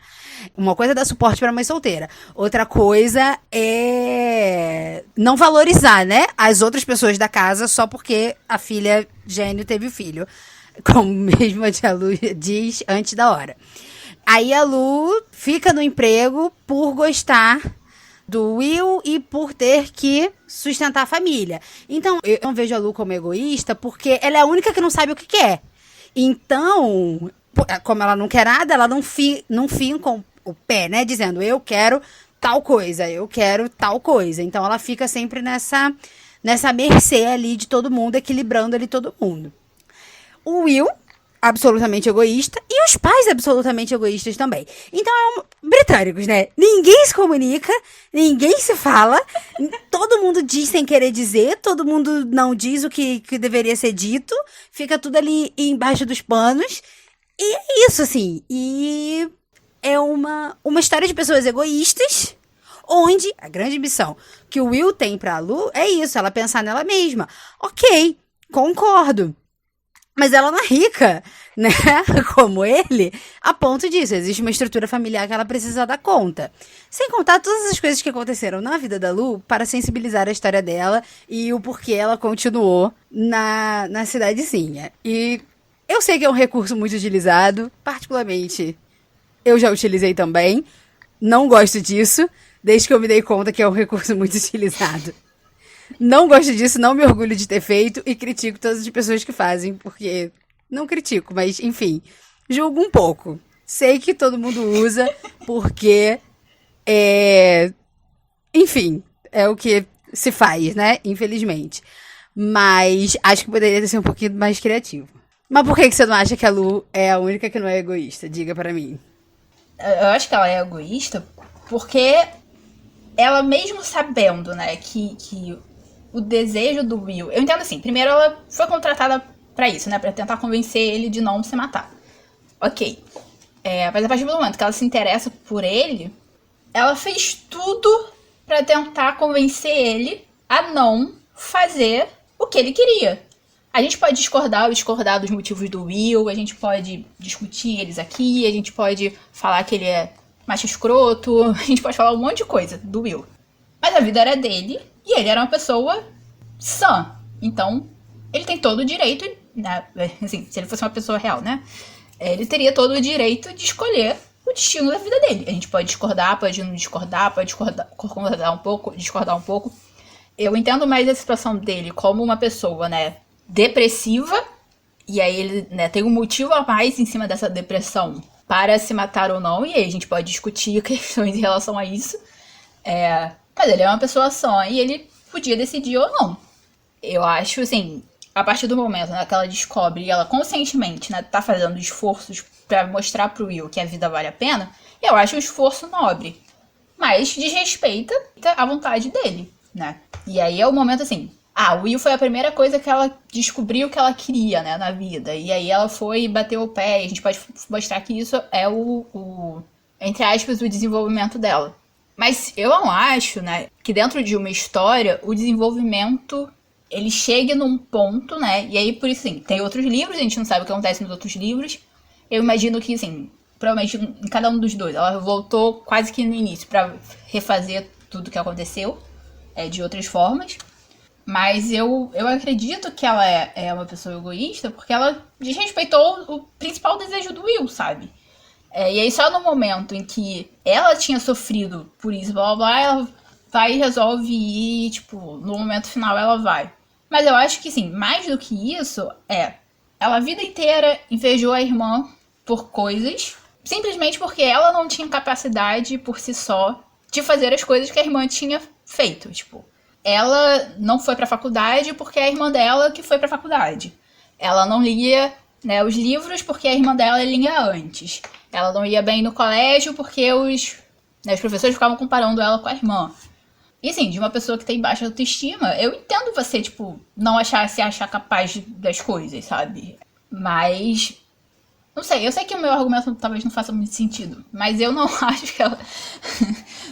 Uma coisa é dar suporte pra mãe solteira. Outra coisa é não valorizar, né? As outras pessoas da casa só porque a filha gênio teve filho. Como mesmo a tia Lu diz, antes da hora. Aí a Lu fica no emprego por gostar do Will e por ter que sustentar a família. Então, eu não vejo a Lu como egoísta porque ela é a única que não sabe o que quer. Então, como ela não quer nada, ela não finca o pé, né? Dizendo, eu quero tal coisa, eu quero tal coisa. Então, ela fica sempre nessa mercê ali de todo mundo, equilibrando ali todo mundo. O Will, absolutamente egoísta, e os pais absolutamente egoístas também. Então, britânicos, né? Ninguém se comunica, ninguém se fala, todo mundo diz sem querer dizer, todo mundo não diz o que deveria ser dito, fica tudo ali embaixo dos panos, e é isso, assim. E é uma história de pessoas egoístas, onde a grande missão que o Will tem pra Lu é isso, ela pensar nela mesma. Ok, concordo. Mas ela não é rica, né? Como ele, a ponto disso. Existe uma estrutura familiar que ela precisa dar conta. Sem contar todas as coisas que aconteceram na vida da Lu para sensibilizar a história dela e o porquê ela continuou na cidadezinha. E eu sei que é um recurso muito utilizado, particularmente eu já utilizei também. Não gosto disso, desde que eu me dei conta que é um recurso muito utilizado. Não gosto disso, não me orgulho de ter feito e critico todas as pessoas que fazem, porque não critico, mas enfim, julgo um pouco. Sei que todo mundo usa, porque enfim, é o que se faz, né? Infelizmente. Mas acho que poderia ser um pouquinho mais criativo. Mas por que você não acha que a Lu é a única que não é egoísta? Diga pra mim. Eu acho que ela é egoísta porque ela mesmo sabendo, né, que o desejo do Will... Eu entendo assim, primeiro ela foi contratada pra isso, né, pra tentar convencer ele de não se matar. Ok. Mas a partir do momento que ela se interessa por ele, ela fez tudo pra tentar convencer ele a não fazer o que ele queria. A gente pode discordar ou discordar dos motivos do Will, a gente pode discutir eles aqui, a gente pode falar que ele é macho escroto, a gente pode falar um monte de coisa do Will. Mas a vida era dele e ele era uma pessoa sã. Então, ele tem todo o direito, né, assim, se ele fosse uma pessoa real, né? Ele teria todo o direito de escolher o destino da vida dele. A gente pode discordar, pode não discordar, pode concordar um pouco, discordar um pouco. Eu entendo mais a situação dele como uma pessoa, né, depressiva, e aí ele, né, tem um motivo a mais em cima dessa depressão para se matar ou não, e aí a gente pode discutir questões em relação a isso. Mas ele é uma pessoa sã e ele podia decidir ou não. Eu acho, assim, a partir do momento, né, que ela descobre e ela conscientemente, né, tá fazendo esforços para mostrar pro Will que a vida vale a pena, eu acho um esforço nobre. Mas desrespeita a vontade dele, né? E aí é o momento, assim, o Will foi a primeira coisa que ela descobriu que ela queria, né, na vida. E aí ela foi e bateu o pé, e a gente pode mostrar que isso é entre aspas, o desenvolvimento dela. Mas eu não acho, né, que dentro de uma história, o desenvolvimento, ele chegue num ponto, né, e aí por isso, assim, tem outros livros, a gente não sabe o que acontece nos outros livros. Eu imagino que, assim, provavelmente em cada um dos dois, ela voltou quase que no início pra refazer tudo que aconteceu, de outras formas. Mas eu acredito que ela é uma pessoa egoísta porque ela desrespeitou o principal desejo do Will, sabe? E aí só no momento em que ela tinha sofrido por isso, blá blá blá, ela vai e resolve ir, tipo, no momento final ela vai. Mas eu acho que, sim, mais do que isso, ela a vida inteira invejou a irmã por coisas, simplesmente porque ela não tinha capacidade por si só de fazer as coisas que a irmã tinha feito, tipo... Ela não foi pra faculdade porque é a irmã dela que foi pra faculdade. Ela não lia, né, os livros porque a irmã dela lia antes. Ela não ia bem no colégio porque os professores ficavam comparando ela com a irmã. E assim, de uma pessoa que tem baixa autoestima, eu entendo você, tipo, não se achar capaz das coisas, sabe? Mas... Não sei, eu sei que o meu argumento talvez não faça muito sentido. Mas eu não acho que ela...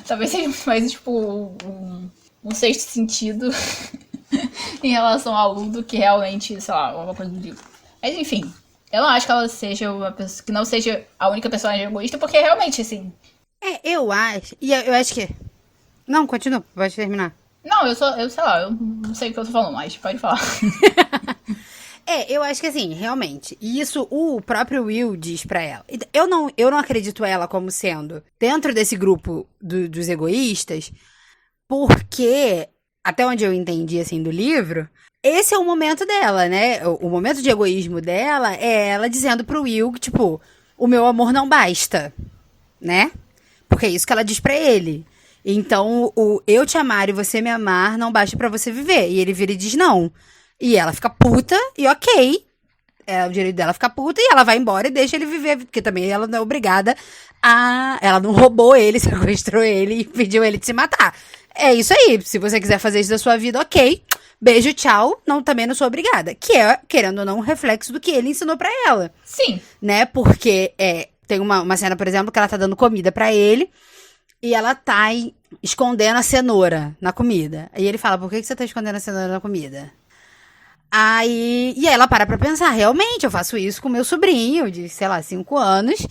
talvez seja mais, tipo... um sexto sentido em relação ao Lu do que realmente, sei lá, alguma coisa do livro. Mas enfim, eu não acho que ela seja uma pessoa, que não seja a única personagem egoísta, porque realmente, assim... eu acho, e eu acho que... Não, continua, pode terminar. Não, eu sei lá, eu não sei o que eu tô falando, mas pode falar. Eu acho que assim, realmente, e isso o próprio Will diz pra ela. Eu não acredito ela como sendo, dentro desse grupo dos egoístas... Porque, até onde eu entendi, assim, do livro, esse é o momento dela, né? O momento de egoísmo dela é ela dizendo pro Will que, tipo, o meu amor não basta, né? Porque é isso que ela diz pra ele. Então, o eu te amar e você me amar não basta pra você viver. E ele vira e diz não. E ela fica puta e ok. É o direito dela ficar puta e ela vai embora e deixa ele viver. Porque também ela não é obrigada a... Ela não roubou ele, sequestrou ele e pediu ele de se matar. É isso aí. Se você quiser fazer isso da sua vida, ok. Beijo, tchau. Também não sou obrigada. Que é, querendo ou não, um reflexo do que ele ensinou pra ela. Sim. Né? Porque tem uma cena, por exemplo, que ela tá dando comida pra ele e ela tá escondendo a cenoura na comida. E ele fala, por que você tá escondendo a cenoura na comida? E aí ela para pra pensar, realmente, eu faço isso com meu sobrinho de, sei lá, 5 anos...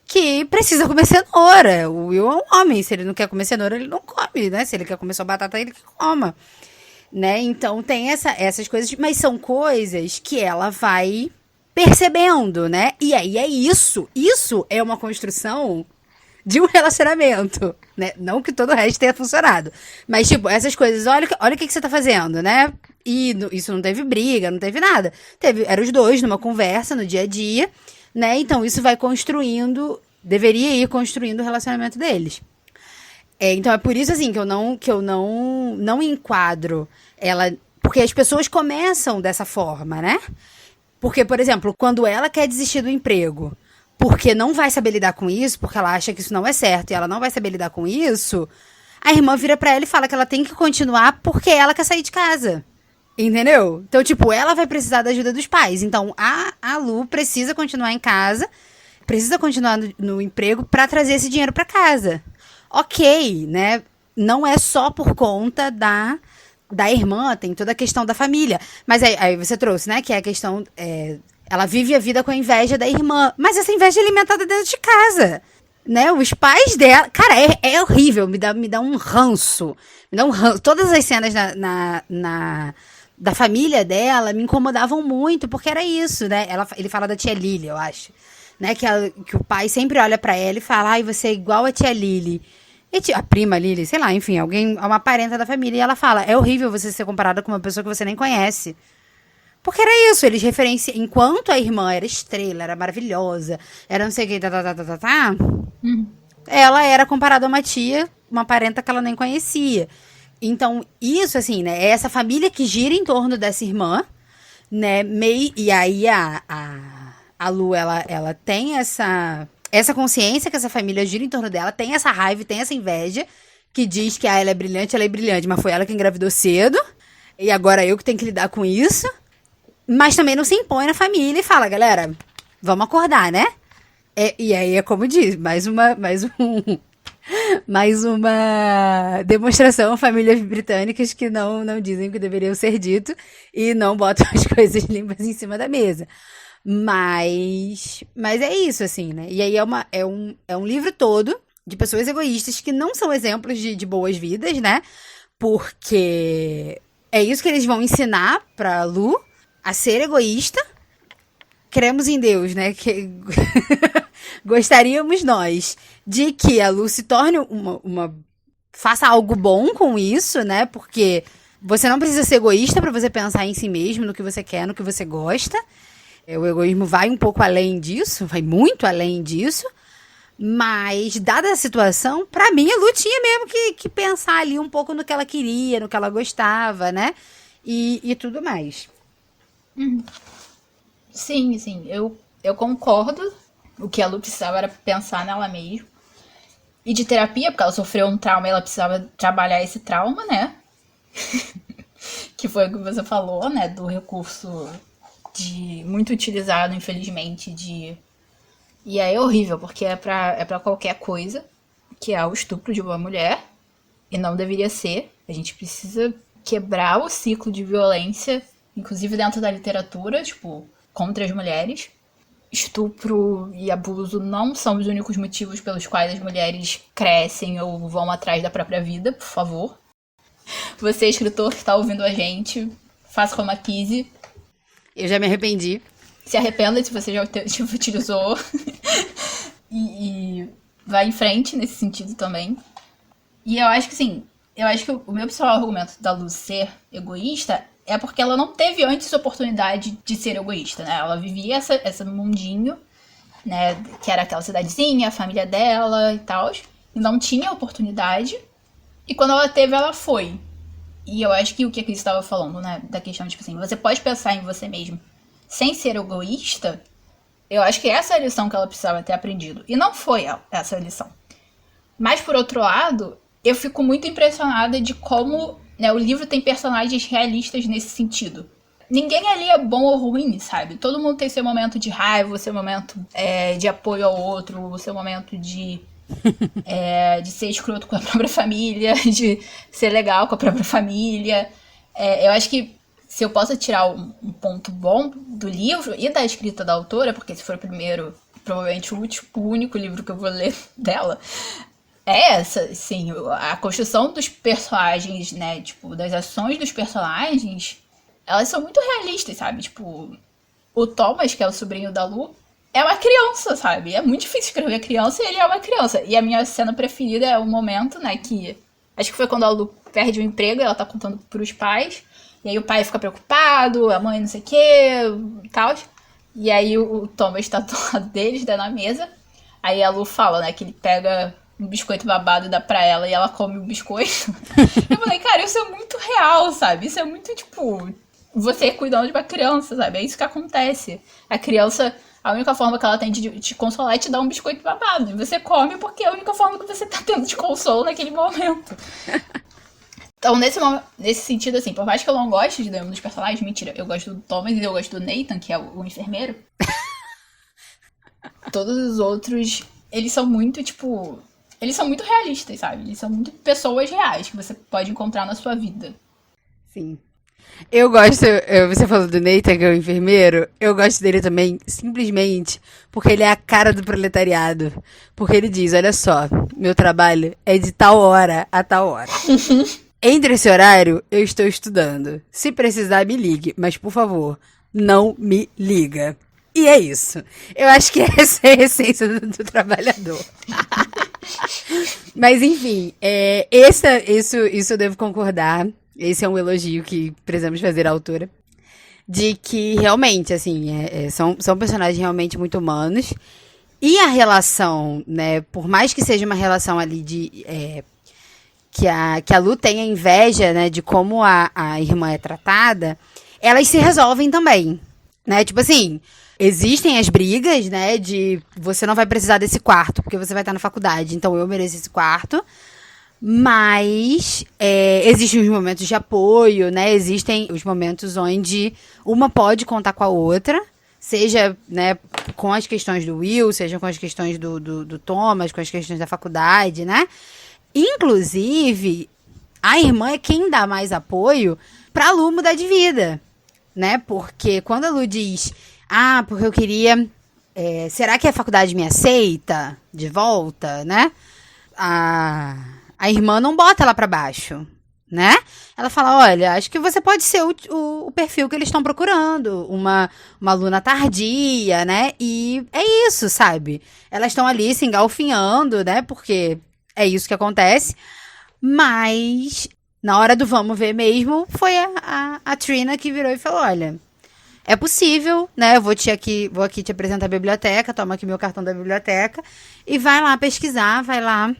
que precisa comer cenoura. O Will é um homem, se ele não quer comer cenoura, ele não come, né? Se ele quer comer só batata, ele que coma. Né? Então tem essas coisas, mas são coisas que ela vai percebendo, né? E aí é isso. Isso é uma construção de um relacionamento, né? Não que todo o resto tenha funcionado. Mas, tipo, essas coisas, olha o que você tá fazendo, né? E isso não teve briga, não teve nada. Eram os dois numa conversa no dia a dia, né? Então isso vai construindo, deveria ir construindo o relacionamento deles. Então é por isso assim que eu não enquadro ela, porque as pessoas começam dessa forma, né? Porque, por exemplo, quando ela quer desistir do emprego, porque não vai saber lidar com isso, porque ela acha que isso não é certo e ela não vai saber lidar com isso, a irmã vira pra ela e fala que ela tem que continuar porque ela quer sair de casa. Entendeu? Então, tipo, ela vai precisar da ajuda dos pais. Então, a Lu precisa continuar em casa, precisa continuar no emprego pra trazer esse dinheiro pra casa. Ok, né? Não é só por conta da irmã, tem toda a questão da família. Mas aí você trouxe, né? Que é a questão. Ela vive a vida com a inveja da irmã. Mas essa inveja é alimentada dentro de casa. Né? Os pais dela. Cara, é horrível. Me dá um ranço. Me dá um ranço. Todas as cenas da família dela me incomodavam muito, porque era isso, né? Ele fala da tia Lily, eu acho. Né? Que o pai sempre olha pra ela e fala: ai, você é igual a tia Lily. E a prima Lily, sei lá, enfim, uma parenta da família. E ela fala: é horrível você ser comparada com uma pessoa que você nem conhece. Porque era isso, eles referenciam. Enquanto a irmã era estrela, era maravilhosa, era não sei o que, ela era comparada a uma tia, uma parenta que ela nem conhecia. Então, isso, assim, né? É essa família que gira em torno dessa irmã, né? E aí a Lu, ela tem essa consciência que essa família gira em torno dela, tem essa raiva, tem essa inveja, que diz que ela é brilhante, mas foi ela que engravidou cedo, e agora eu que tenho que lidar com isso. Mas também não se impõe na família e fala: galera, vamos acordar, né? E aí é como diz, mais uma demonstração a famílias britânicas que não dizem o que deveriam ser dito e não botam as coisas limpas em cima da mesa. Mas é isso, assim, né? E aí é um livro todo de pessoas egoístas que não são exemplos de boas vidas, né? Porque é isso que eles vão ensinar pra Lu, a ser egoísta. Cremos em Deus, né? Que gostaríamos nós de que a Lu se torne faça algo bom com isso, né? Porque você não precisa ser egoísta pra você pensar em si mesmo, no que você quer, no que você gosta. O egoísmo vai um pouco além disso, vai muito além disso. Mas, dada a situação, pra mim a Lu tinha mesmo que pensar ali um pouco no que ela queria, no que ela gostava, né? E tudo mais. Sim, sim, eu concordo. O que a Lu precisava era pensar nela mesma. E de terapia, porque ela sofreu um trauma e ela precisava trabalhar esse trauma, né? Que foi o que você falou, né? Do recurso muito utilizado, infelizmente, E aí é horrível, porque é pra qualquer coisa, que é o estupro de uma mulher. E não deveria ser. A gente precisa quebrar o ciclo de violência, inclusive dentro da literatura, tipo, contra as mulheres. Estupro e abuso não são os únicos motivos pelos quais as mulheres crescem ou vão atrás da própria vida, por favor. Você, escritor que está ouvindo a gente, faça como a Kizzy. Eu já me arrependi. Se arrependa se você já utilizou. e vai em frente nesse sentido também. E eu acho que, sim, o meu principal argumento da Lu ser egoísta é porque ela não teve antes oportunidade de ser egoísta, né? Ela vivia esse mundinho, né? Que era aquela cidadezinha, a família dela e tal. E não tinha oportunidade. E quando ela teve, ela foi. E eu acho que o que a Cris estava falando, né? Da questão, tipo assim, você pode pensar em você mesmo sem ser egoísta. Eu acho que essa é a lição que ela precisava ter aprendido. E não foi essa a lição. Mas, por outro lado, eu fico muito impressionada de como, né, o livro tem personagens realistas nesse sentido. Ninguém ali é bom ou ruim, sabe? Todo mundo tem seu momento de raiva, seu momento de apoio ao outro, seu momento de ser escroto com a própria família, de ser legal com a própria família. Eu acho que se eu posso tirar um ponto bom do livro e da escrita da autora, porque esse foi o primeiro, provavelmente o único livro que eu vou ler dela, é essa, sim, a construção dos personagens, né, tipo, das ações dos personagens, elas são muito realistas, sabe? Tipo, o Thomas, que é o sobrinho da Lu, é uma criança, sabe? É muito difícil escrever criança e ele é uma criança. E a minha cena preferida é o momento, né, que... Acho que foi quando a Lu perde o emprego e ela tá contando pros pais. E aí o pai fica preocupado, a mãe não sei o que, tal. E aí o Thomas tá do lado deles, né, na mesa. Aí a Lu fala, né, que ele pega um biscoito babado e dá pra ela e ela come o biscoito. Eu falei, cara, isso é muito real, sabe? Isso é muito, tipo, você cuidando de uma criança, sabe? É isso que acontece. A criança, a única forma que ela tem de te consolar é te dar um biscoito babado. E você come porque é a única forma que você tá tendo de consolo naquele momento. Então, nesse sentido, assim, por mais que eu não goste de nenhum dos personagens, mentira, eu gosto do Thomas e eu gosto do Nathan, que é o enfermeiro. Todos os outros, eles são muito, tipo... Eles são muito realistas, sabe? Eles são muito pessoas reais que você pode encontrar na sua vida. Sim. Eu gosto, você falou do Nathan, que é o enfermeiro, eu gosto dele também, simplesmente, porque ele é a cara do proletariado. Porque ele diz, olha só, meu trabalho é de tal hora a tal hora. Entre esse horário, eu estou estudando. Se precisar, me ligue, mas por favor, não me liga. E é isso. Eu acho que essa é a essência do trabalhador. Mas enfim, isso eu devo concordar. Esse é um elogio que precisamos fazer à autora. De que realmente, assim, são personagens realmente muito humanos. E a relação, né, por mais que seja uma relação ali que a Lu tenha inveja, né, de como a irmã é tratada, elas se resolvem também, né, tipo assim, existem as brigas, né, de você não vai precisar desse quarto, porque você vai estar na faculdade, então eu mereço esse quarto, mas existem os momentos de apoio, né, existem os momentos onde uma pode contar com a outra, seja, né, com as questões do Will, seja com as questões do Thomas, com as questões da faculdade, né, inclusive, a irmã é quem dá mais apoio pra Lu mudar de vida, né? Porque quando a Lu diz, porque eu queria... será que a faculdade me aceita de volta, né? A irmã não bota ela pra baixo, né? Ela fala, olha, acho que você pode ser o perfil que eles estão procurando, uma aluna tardia, né? E é isso, sabe? Elas estão ali se engalfinhando, né? Porque... é isso que acontece, mas na hora do vamos ver mesmo, foi a Trina que virou e falou, olha, é possível, né, eu vou aqui te apresentar a biblioteca, toma aqui meu cartão da biblioteca, e vai lá pesquisar, vai lá,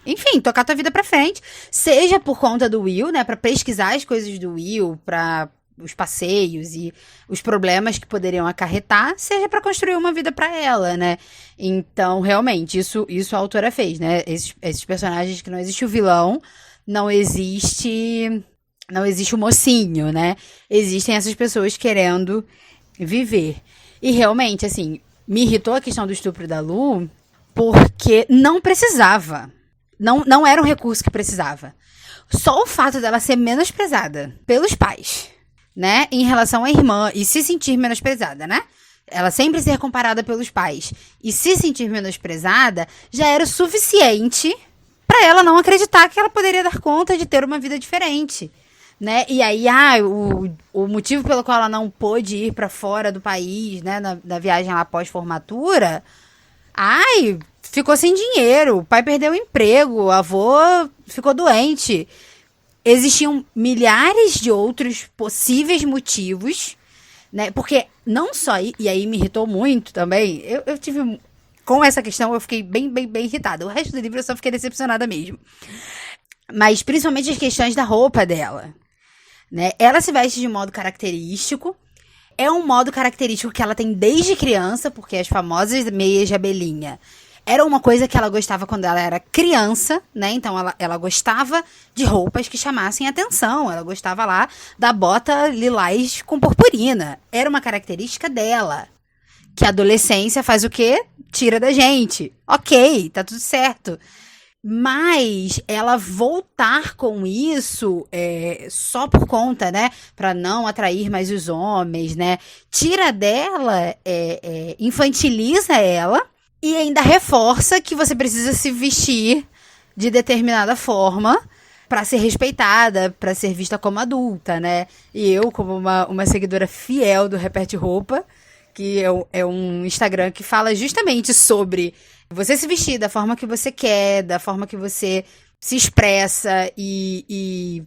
enfim, tocar tua vida pra frente, seja por conta do Will, né, pra pesquisar as coisas do Will, pra os passeios e os problemas que poderiam acarretar, seja para construir uma vida para ela, né? Então, realmente, isso a autora fez, né? Esses personagens que não existe o vilão, não existe o mocinho, né? Existem essas pessoas querendo viver. E realmente, assim, me irritou a questão do estupro da Lu, porque não precisava. Não era um recurso que precisava. Só o fato dela ser menosprezada pelos pais, né, em relação à irmã, e se sentir menosprezada, né? Ela sempre ser comparada pelos pais e se sentir menosprezada já era o suficiente para ela não acreditar que ela poderia dar conta de ter uma vida diferente, né? E aí, o motivo pelo qual ela não pôde ir para fora do país, né, na viagem lá pós-formatura, ficou sem dinheiro, o pai perdeu o emprego, o avô ficou doente. Existiam milhares de outros possíveis motivos, né? Porque não só... E aí me irritou muito também. Eu tive... Com essa questão, eu fiquei bem irritada. O resto do livro eu só fiquei decepcionada mesmo. Mas principalmente as questões da roupa dela, né? Ela se veste de modo característico. É um modo característico que ela tem desde criança, porque as famosas meias de abelhinha era uma coisa que ela gostava quando ela era criança, né? Então, ela gostava de roupas que chamassem atenção. Ela gostava lá da bota lilás com purpurina. Era uma característica dela. Que a adolescência faz o quê? Tira da gente. Ok, tá tudo certo. Mas ela voltar com isso só por conta, né? Pra não atrair mais os homens, né? Tira dela, infantiliza ela. E ainda reforça que você precisa se vestir de determinada forma para ser respeitada, para ser vista como adulta, né? E eu, como uma seguidora fiel do Repete Roupa, que é um Instagram que fala justamente sobre você se vestir da forma que você quer, da forma que você se expressa e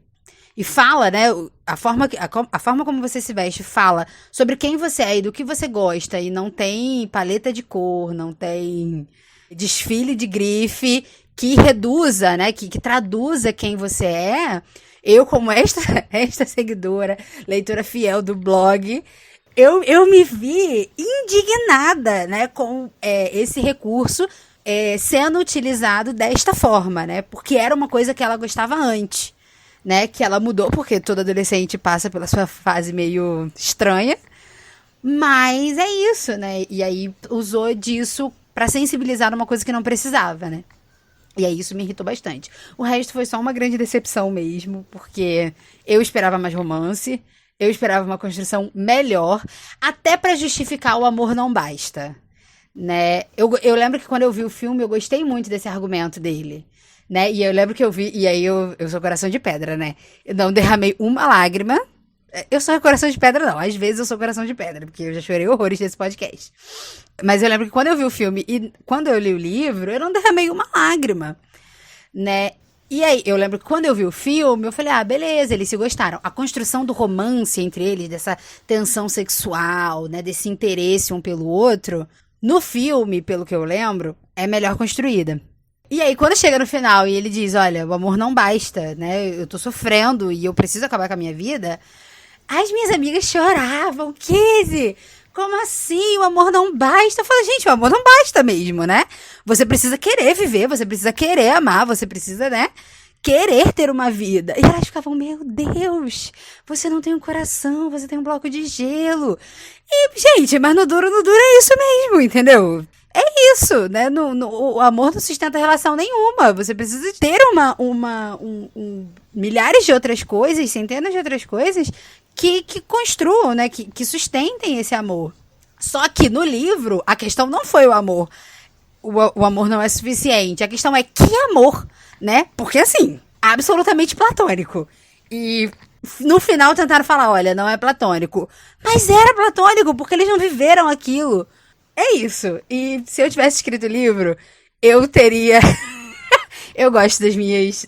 E fala, né? A forma como você se veste fala sobre quem você é e do que você gosta. E não tem paleta de cor, não tem desfile de grife que reduza, né? Que traduza quem você é. Eu, como esta seguidora, leitora fiel do blog, eu me vi indignada, né? Com esse recurso sendo utilizado desta forma, né? Porque era uma coisa que ela gostava antes. Né, que ela mudou, porque todo adolescente passa pela sua fase meio estranha, mas é isso, né, e aí usou disso pra sensibilizar uma coisa que não precisava, né, e aí isso me irritou bastante. O resto foi só uma grande decepção mesmo, porque eu esperava mais romance, eu esperava uma construção melhor, até pra justificar o amor não basta, né, eu lembro que quando eu vi o filme eu gostei muito desse argumento dele, né? E eu lembro que eu vi, e aí eu sou coração de pedra, né? Eu não derramei uma lágrima. Eu sou coração de pedra, não. Às vezes eu sou coração de pedra, porque eu já chorei horrores nesse podcast. Mas eu lembro que quando eu vi o filme e quando eu li o livro, eu não derramei uma lágrima, né? E aí, eu lembro que quando eu vi o filme, eu falei, beleza, eles se gostaram. A construção do romance entre eles, dessa tensão sexual, né? Desse interesse um pelo outro, no filme, pelo que eu lembro, é melhor construída. E aí, quando chega no final e ele diz, olha, o amor não basta, né? Eu tô sofrendo e eu preciso acabar com a minha vida. As minhas amigas choravam. Kizzy, como assim? O amor não basta? Eu falo, gente, o amor não basta mesmo, né? Você precisa querer viver, você precisa querer amar, você precisa, né? Querer ter uma vida. E elas ficavam, meu Deus, você não tem um coração, você tem um bloco de gelo. E, gente, mas no duro é isso mesmo, entendeu? É isso, né? O amor não sustenta relação nenhuma. Você precisa ter milhares de outras coisas, centenas de outras coisas que construam, né? Que sustentem esse amor. Só que no livro, a questão não foi o amor. O amor não é suficiente. A questão é que amor, né? Porque, assim, absolutamente platônico. E no final tentaram falar, olha, não é platônico. Mas era platônico, porque eles não viveram aquilo. É isso. E se eu tivesse escrito o livro, eu teria... eu gosto dos meus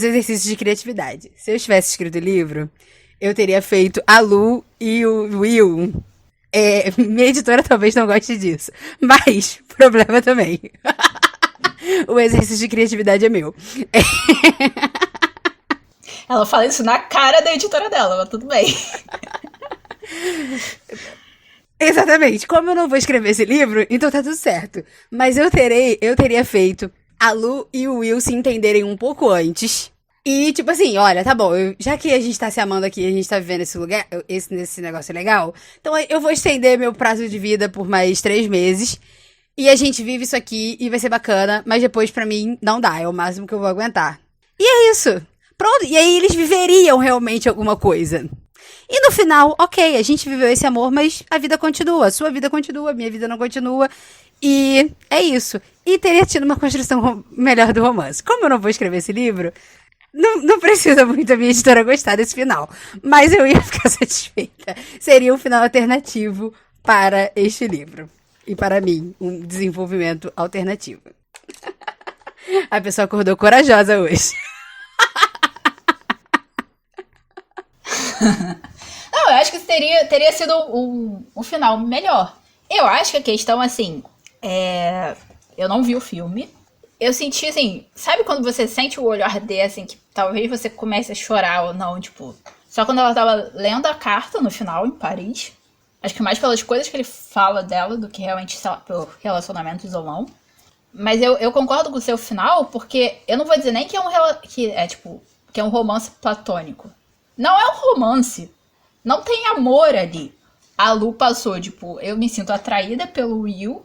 exercícios de criatividade. Se eu tivesse escrito o livro, eu teria feito a Lu e o Will. Minha editora talvez não goste disso. Mas, problema também. O exercício de criatividade é meu. Ela fala isso na cara da editora dela, mas tudo bem. Exatamente. Como eu não vou escrever esse livro, então tá tudo certo. Mas eu teria feito a Lu e o Will se entenderem um pouco antes. E, tipo assim, olha, tá bom, já que a gente tá se amando aqui, a gente tá vivendo esse lugar, nesse negócio legal, então eu vou estender meu prazo de vida por mais 3 meses. E a gente vive isso aqui e vai ser bacana, mas depois pra mim não dá, é o máximo que eu vou aguentar. E é isso. Pronto, e aí eles viveriam realmente alguma coisa. E no final, ok, a gente viveu esse amor, mas a vida continua, a sua vida continua, a minha vida não continua. E é isso. E teria tido uma construção melhor do romance. Como eu não vou escrever esse livro, não precisa muito a minha editora gostar desse final. Mas eu ia ficar satisfeita. Seria um final alternativo para este livro. E para mim, um desenvolvimento alternativo. A pessoa acordou corajosa hoje. Não, eu acho que teria sido um final melhor. Eu acho que a questão, assim, eu não vi o filme. Eu senti, assim, sabe quando você sente o olho arder, assim, que talvez você comece a chorar ou não, tipo... Só quando ela tava lendo a carta no final, em Paris. Acho que mais pelas coisas que ele fala dela do que realmente, sei lá, por relacionamentos ou não. Mas eu concordo com o seu final, porque eu não vou dizer nem que é um romance platônico. Não é um romance. Não tem amor ali. A Lu passou, tipo, eu me sinto atraída pelo Will,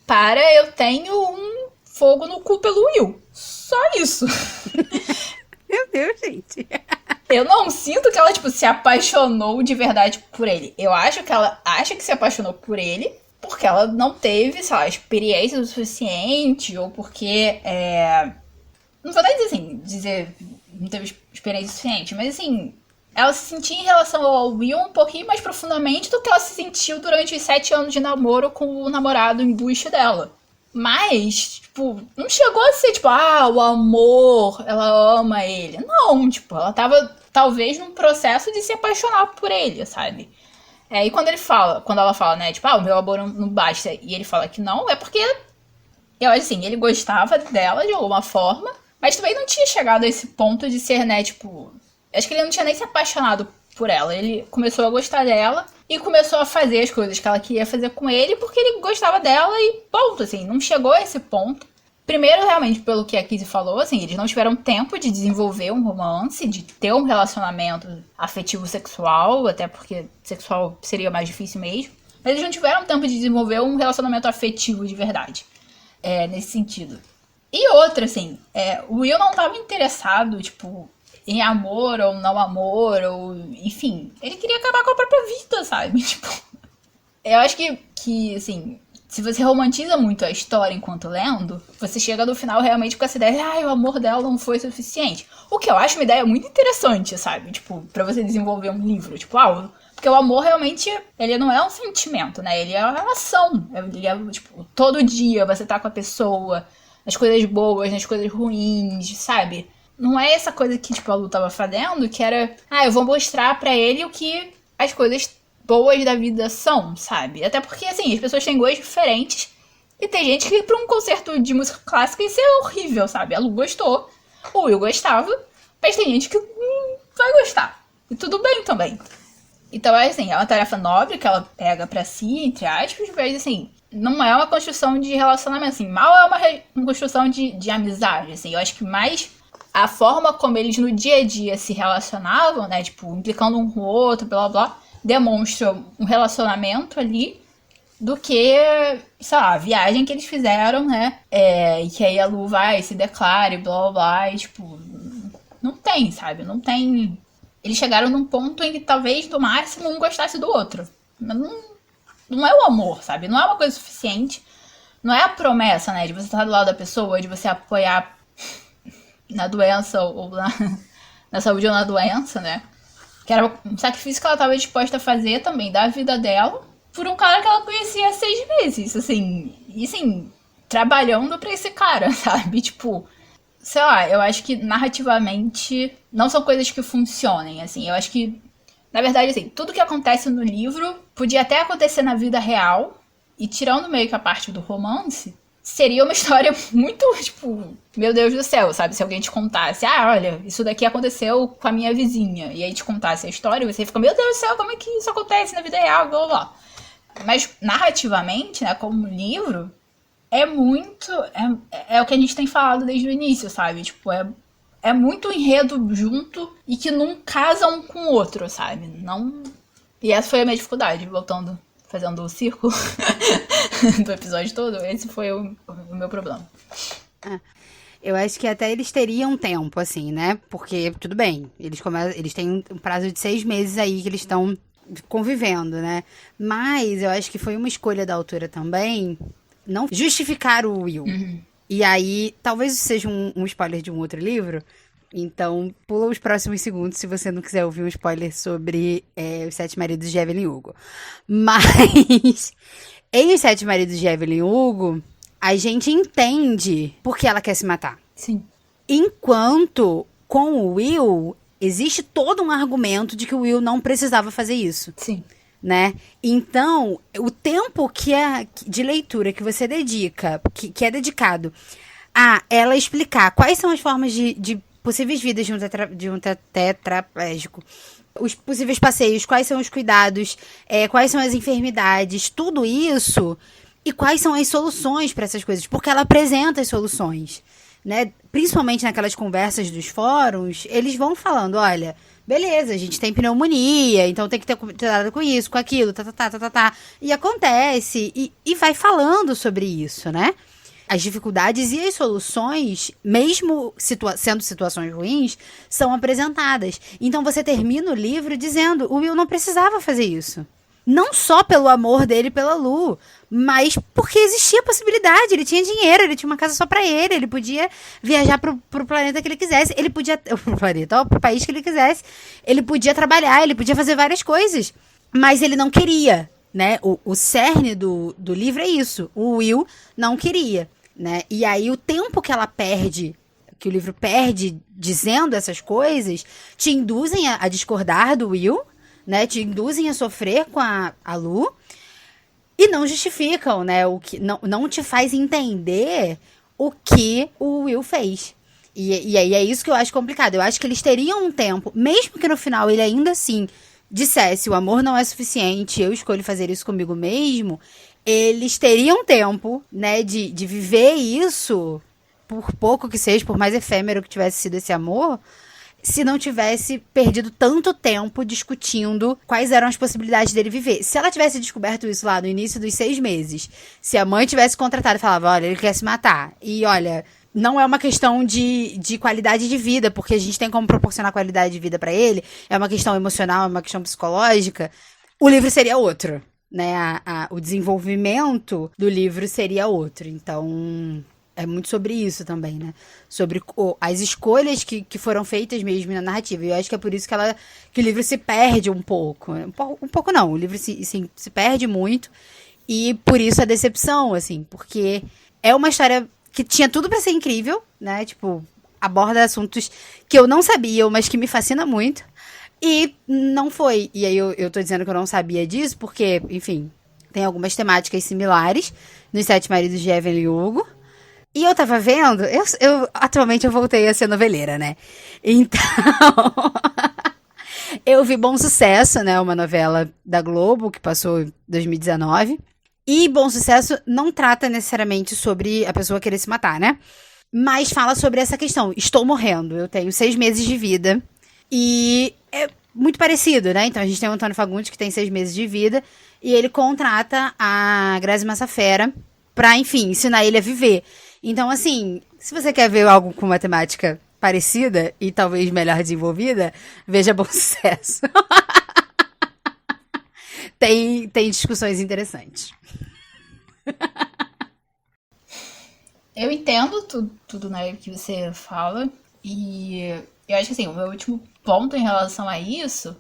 para eu tenho um fogo no cu pelo Will. Só isso. Meu Deus, gente. Eu não sinto que ela, tipo, se apaixonou de verdade por ele. Eu acho que ela acha que se apaixonou por ele porque ela não teve, sei lá, experiência o suficiente, ou porque, não vou nem dizer não teve experiência suficiente, mas assim, ela se sentia em relação ao Will um pouquinho mais profundamente do que ela se sentiu durante os 7 anos de namoro com o namorado embuste dela. Mas, tipo, não chegou a ser, tipo, o amor, ela ama ele. Não, tipo, ela tava, talvez, num processo de se apaixonar por ele, sabe? E quando ela fala, né, tipo, o meu amor não basta, e ele fala que não, é porque, eu acho assim, ele gostava dela de alguma forma, mas também não tinha chegado a esse ponto de ser, né, tipo, acho que ele não tinha nem se apaixonado por ela. Ele começou a gostar dela e começou a fazer as coisas que ela queria fazer com ele porque ele gostava dela e ponto, assim, não chegou a esse ponto. Primeiro, realmente, pelo que a Kizzy falou, assim, eles não tiveram tempo de desenvolver um romance, de ter um relacionamento afetivo sexual, até porque sexual seria mais difícil mesmo. Mas eles não tiveram tempo de desenvolver um relacionamento afetivo de verdade, nesse sentido. E outra, assim, o Will não estava interessado, tipo, em amor ou não amor, ou enfim, ele queria acabar com a própria vida, sabe? Tipo, eu acho que assim, se você romantiza muito a história enquanto lendo, você chega no final realmente com essa ideia, o amor dela não foi suficiente. O que eu acho uma ideia muito interessante, sabe? Tipo, pra você desenvolver um livro, tipo, porque o amor realmente, ele não é um sentimento, né? Ele é uma relação. Ele é, tipo, todo dia você tá com a pessoa, nas coisas boas, nas coisas ruins, sabe? Não é essa coisa que, tipo, a Lu tava fazendo, que era, eu vou mostrar pra ele o que as coisas boas da vida são, sabe? Até porque, assim, as pessoas têm gostos diferentes e tem gente que pra um concerto de música clássica isso é horrível, sabe? A Lu gostou, o Will gostava, mas tem gente que vai gostar. E tudo bem também. Então, assim, é uma tarefa nobre que ela pega pra si, entre aspas, mas, assim, não é uma construção de relacionamento, assim, mal é uma construção de amizade, assim. Eu acho que mais a forma como eles no dia a dia se relacionavam, né, tipo, implicando um com o outro, blá blá blá, demonstra um relacionamento ali do que, sei lá, a viagem que eles fizeram, né, e que aí a Lu vai, se declara e blá blá blá, e tipo, não tem, sabe, não tem. Eles chegaram num ponto em que talvez, no máximo, um gostasse do outro. Mas não é o amor, sabe? Não é uma coisa suficiente. Não é a promessa, né? De você estar do lado da pessoa, de você apoiar na doença ou na saúde ou na doença, né? Que era um sacrifício que ela estava disposta a fazer também, da vida dela, por um cara que ela conhecia há 6 meses, assim. E, assim, trabalhando pra esse cara, sabe? Tipo, sei lá, eu acho que narrativamente não são coisas que funcionem, assim. Eu acho que, na verdade, assim, tudo que acontece no livro podia até acontecer na vida real, e tirando meio que a parte do romance, seria uma história muito, tipo, meu Deus do céu, sabe? Se alguém te contasse, olha, isso daqui aconteceu com a minha vizinha, e aí te contasse a história, você fica, meu Deus do céu, como é que isso acontece na vida real, blá blá blá. Mas narrativamente, né, como livro, é muito. É o que a gente tem falado desde o início, sabe? Tipo, é muito enredo junto e que não casa um com o outro, sabe? Não. E essa foi a minha dificuldade, voltando, fazendo o círculo do episódio todo. Esse foi o meu problema. Eu acho que até eles teriam tempo, assim, né? Porque, tudo bem, eles têm um prazo de 6 meses aí que eles estão convivendo, né? Mas eu acho que foi uma escolha da autora também não justificar o Will. Uhum. E aí, talvez isso seja um spoiler de um outro livro. Então, pula os próximos segundos se você não quiser ouvir um spoiler sobre Os Sete Maridos de Evelyn Hugo. Mas, em Os Sete Maridos de Evelyn Hugo, a gente entende por que ela quer se matar. Sim. Enquanto, com o Will, existe todo um argumento de que o Will não precisava fazer isso. Sim. Né? Então, o tempo de leitura que você dedica, que é dedicado a ela explicar quais são as formas de possíveis vidas de um tetraplégico, os possíveis passeios, quais são os cuidados, quais são as enfermidades, tudo isso, e quais são as soluções para essas coisas, porque ela apresenta as soluções, né? Principalmente naquelas conversas dos fóruns, eles vão falando, olha, beleza, a gente tem pneumonia, então tem que ter cuidado com isso, com aquilo, E acontece, e vai falando sobre isso, né? As dificuldades e as soluções, mesmo sendo situações ruins, são apresentadas. Então você termina o livro dizendo, o Will não precisava fazer isso. Não só pelo amor dele pela Lu, mas porque existia a possibilidade. Ele tinha dinheiro, ele tinha uma casa só pra ele podia viajar pro planeta que ele quisesse, ele podia... Pro planeta, pro país que ele quisesse. Ele podia trabalhar, ele podia fazer várias coisas. Mas ele não queria, né? O cerne do livro é isso. O Will não queria, né? E aí o tempo que ela perde, que o livro perde dizendo essas coisas, te induzem a discordar do Will, né? Te induzem a sofrer com a Lu e não justificam, né? O que não te faz entender o que o Will fez. E aí é isso que eu acho complicado. Eu acho que eles teriam um tempo, mesmo que no final ele ainda assim dissesse o amor não é suficiente, eu escolho fazer isso comigo mesmo, eles teriam tempo, né, de viver isso, por pouco que seja, por mais efêmero que tivesse sido esse amor, se não tivesse perdido tanto tempo discutindo quais eram as possibilidades dele viver. Se ela tivesse descoberto isso lá no início dos 6 meses, se a mãe tivesse contratado e falava, olha, ele quer se matar, e olha, não é uma questão de qualidade de vida, porque a gente tem como proporcionar qualidade de vida pra ele, é uma questão emocional, é uma questão psicológica, o livro seria outro, né? O desenvolvimento do livro seria outro. Então, é muito sobre isso também, né? Sobre as escolhas que foram feitas mesmo na narrativa. E eu acho que é por isso que o livro se perde um pouco. Um pouco não, o livro se perde muito. E por isso a decepção, assim, porque é uma história que tinha tudo pra ser incrível, né? Tipo, aborda assuntos que eu não sabia, mas que me fascina muito. E não foi. E aí eu tô dizendo que eu não sabia disso, porque, enfim, tem algumas temáticas similares nos Sete Maridos de Evelyn Hugo. E eu tava vendo, atualmente eu voltei a ser noveleira, né? Então, eu vi Bom Sucesso, né? Uma novela da Globo que passou em 2019. E Bom Sucesso não trata necessariamente sobre a pessoa querer se matar, né? Mas fala sobre essa questão. Estou morrendo, eu tenho 6 meses de vida. E é muito parecido, né? Então a gente tem o Antônio Fagundes que tem 6 meses de vida. E ele contrata a Grazi Massafera pra, enfim, ensinar ele a viver. Então, assim, se você quer ver algo com uma temática parecida e talvez melhor desenvolvida, veja Bom Sucesso. tem discussões interessantes. Eu entendo tudo, né, que você fala. E eu acho que, assim, o meu último ponto em relação a isso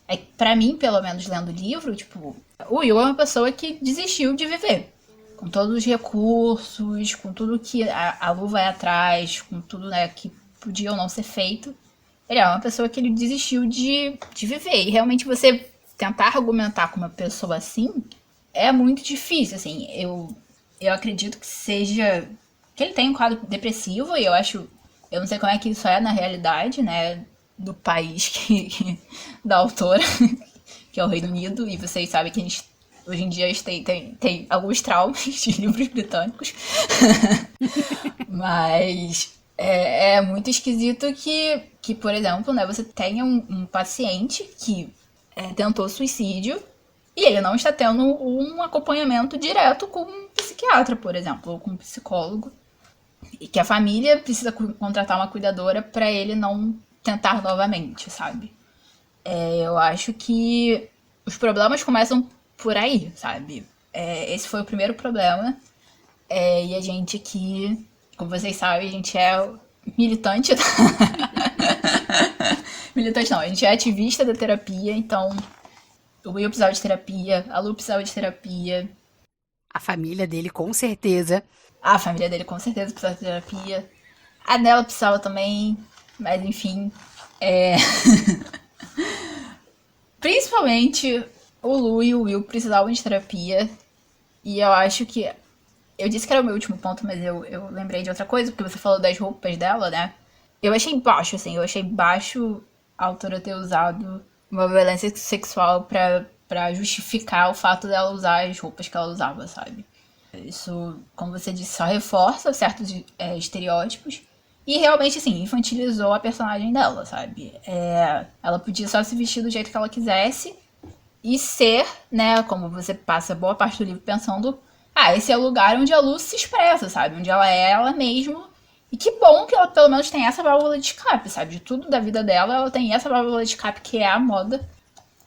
é que, pra mim, pelo menos lendo o livro, tipo, o Will é uma pessoa que desistiu de viver. Com todos os recursos, com tudo que a Lu vai atrás, com tudo, né, que podia ou não ser feito. Ele é uma pessoa que ele desistiu de viver. E realmente você tentar argumentar com uma pessoa assim é muito difícil, assim. Eu acredito que seja... que ele tem um quadro depressivo e eu não sei como é que isso é na realidade, né, do país da autora, que é o Reino Unido, e vocês sabem que a gente hoje em dia tem alguns traumas de livros britânicos. Mas é muito esquisito que, por exemplo, né, você tenha um paciente que tentou suicídio e ele não está tendo um acompanhamento direto com um psiquiatra, por exemplo, ou com um psicólogo. E que a família precisa contratar uma cuidadora para ele não tentar novamente, sabe? Eu acho que os problemas começam por aí, sabe? Esse foi o primeiro problema. E a gente aqui, como vocês sabem, a gente é militante. Militante não, a gente é ativista da terapia, então o Will precisava de terapia, a Lu precisava de terapia. A família dele, com certeza. A família dele com certeza precisava de terapia. A dela precisava também, mas enfim. Principalmente o Lu e o Will precisavam de terapia. E eu acho que... Eu disse que era o meu último ponto, mas eu lembrei de outra coisa, porque você falou das roupas dela, né? Eu achei baixo, assim. Eu achei baixo a autora ter usado uma violência sexual pra justificar o fato dela usar as roupas que ela usava, sabe? Isso, como você disse, só reforça certos estereótipos. E realmente, assim, infantilizou a personagem dela, sabe? Ela podia só se vestir do jeito que ela quisesse e ser, né, como você passa boa parte do livro pensando, esse é o lugar onde a Lu se expressa, sabe? Onde ela é ela mesma. E que bom que ela pelo menos tem essa válvula de escape, sabe? De tudo da vida dela, ela tem essa válvula de escape que é a moda.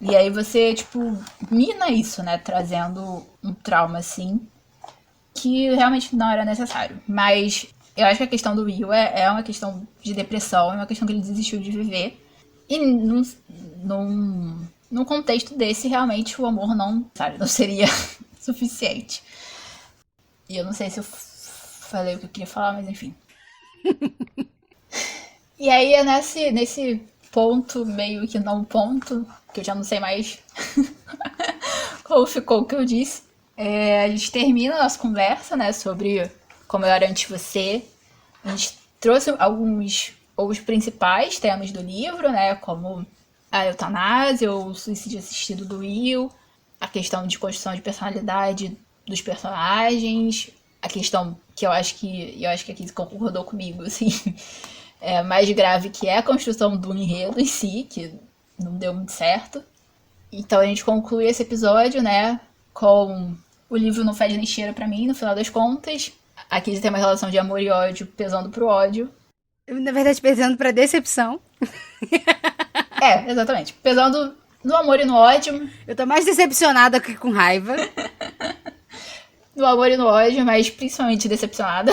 E aí você, tipo, mina isso, né? Trazendo um trauma, assim, que realmente não era necessário. Mas eu acho que a questão do Will é uma questão de depressão, é uma questão que ele desistiu de viver. E não num contexto desse, realmente o amor não, sabe, não seria suficiente. E eu não sei se eu falei o que eu queria falar, mas enfim. E aí é nesse ponto, meio que não ponto, que eu já não sei mais como ficou o que eu disse. A gente termina a nossa conversa, né, sobre como eu era antes de você. A gente trouxe os principais temas do livro, né, como a eutanásia, o suicídio assistido do Will, a questão de construção de personalidade dos personagens, a questão que eu acho que a Kiz concordou comigo, assim, mais grave, que é a construção do enredo em si, que não deu muito certo. Então a gente conclui esse episódio, né, com o livro não fede nem cheira pra mim, no final das contas. A Kiz tem uma relação de amor e ódio pesando pro ódio. Na verdade, pesando pra decepção. Exatamente. Pesando no amor e no ódio. Eu tô mais decepcionada que com raiva. No amor e no ódio, mas principalmente decepcionada.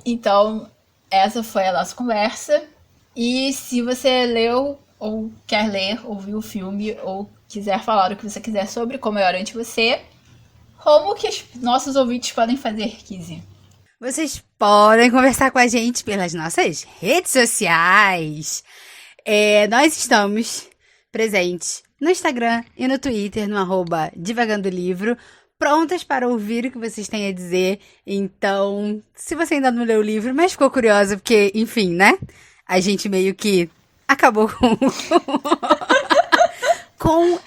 Então, essa foi a nossa conversa. E se você leu, ou quer ler, ou viu o filme, ou quiser falar o que você quiser sobre Como Eu Era Antes de Você, como que os nossos ouvintes podem fazer, Kizzy? Vocês podem conversar com a gente pelas nossas redes sociais. Nós estamos presentes no Instagram e no Twitter, no @divagandolivro, prontas para ouvir o que vocês têm a dizer. Então, se você ainda não leu o livro, mas ficou curiosa, porque, enfim, né? A gente meio que acabou com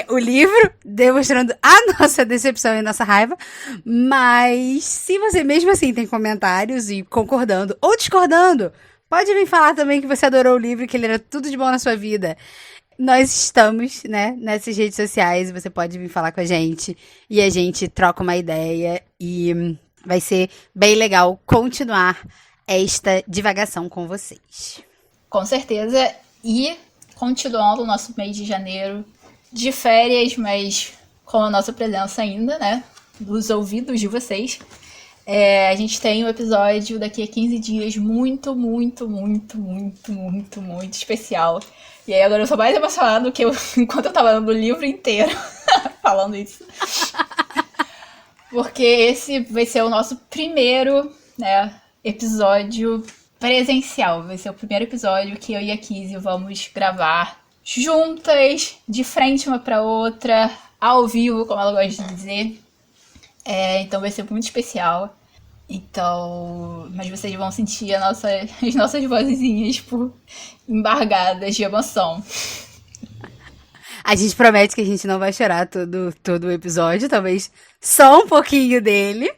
o livro, demonstrando a nossa decepção e a nossa raiva. Mas, se você mesmo assim tem comentários e concordando ou discordando, pode vir falar também que você adorou o livro, que ele era tudo de bom na sua vida. Nós estamos, né, nessas redes sociais, você pode vir falar com a gente e a gente troca uma ideia e vai ser bem legal continuar esta divagação com vocês. Com certeza, e continuando o nosso mês de janeiro de férias, mas com a nossa presença ainda, né, nos ouvidos de vocês. A gente tem um episódio daqui a 15 dias muito, muito, muito, muito, muito, muito especial. E aí agora eu sou mais emocionada do que enquanto eu tava lendo o livro inteiro falando isso. Porque esse vai ser o nosso primeiro, né, episódio presencial. Vai ser o primeiro episódio que eu e a Kizzy vamos gravar juntas, de frente uma pra outra, ao vivo, como ela gosta de dizer. Então vai ser muito especial. Então, mas vocês vão sentir as nossas vozinhas, tipo, embargadas de emoção. A gente promete que a gente não vai chorar todo o episódio, talvez só um pouquinho dele.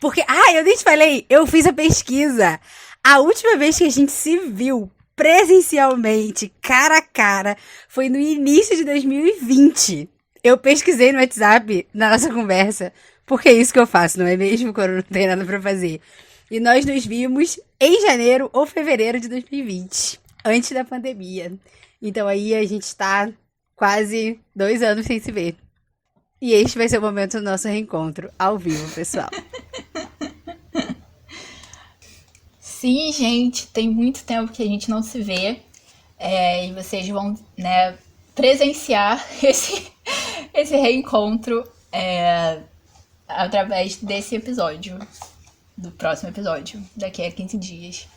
Porque, eu nem te falei, eu fiz a pesquisa. A última vez que a gente se viu presencialmente, cara a cara, foi no início de 2020. Eu pesquisei no WhatsApp, na nossa conversa, porque é isso que eu faço, não é mesmo? Quando não tem nada pra fazer. E nós nos vimos em janeiro ou fevereiro de 2020, antes da pandemia. Então aí a gente tá quase 2 anos sem se ver. E este vai ser o momento do nosso reencontro, ao vivo, pessoal. Sim, gente, tem muito tempo que a gente não se vê. E vocês vão, né, presenciar esse reencontro através desse episódio, do próximo episódio, daqui a 15 dias.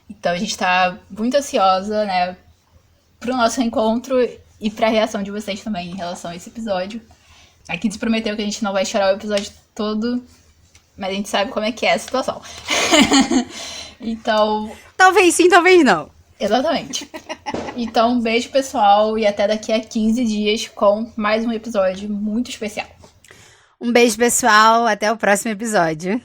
Então a gente tá muito ansiosa, né, pro nosso reencontro e pra reação de vocês também em relação a esse episódio. A Kids prometeu que a gente não vai chorar o episódio todo, mas a gente sabe como é que é a situação. Então... talvez sim, talvez não. Exatamente. Então, um beijo, pessoal, e até daqui a 15 dias com mais um episódio muito especial. Um beijo, pessoal. Até o próximo episódio.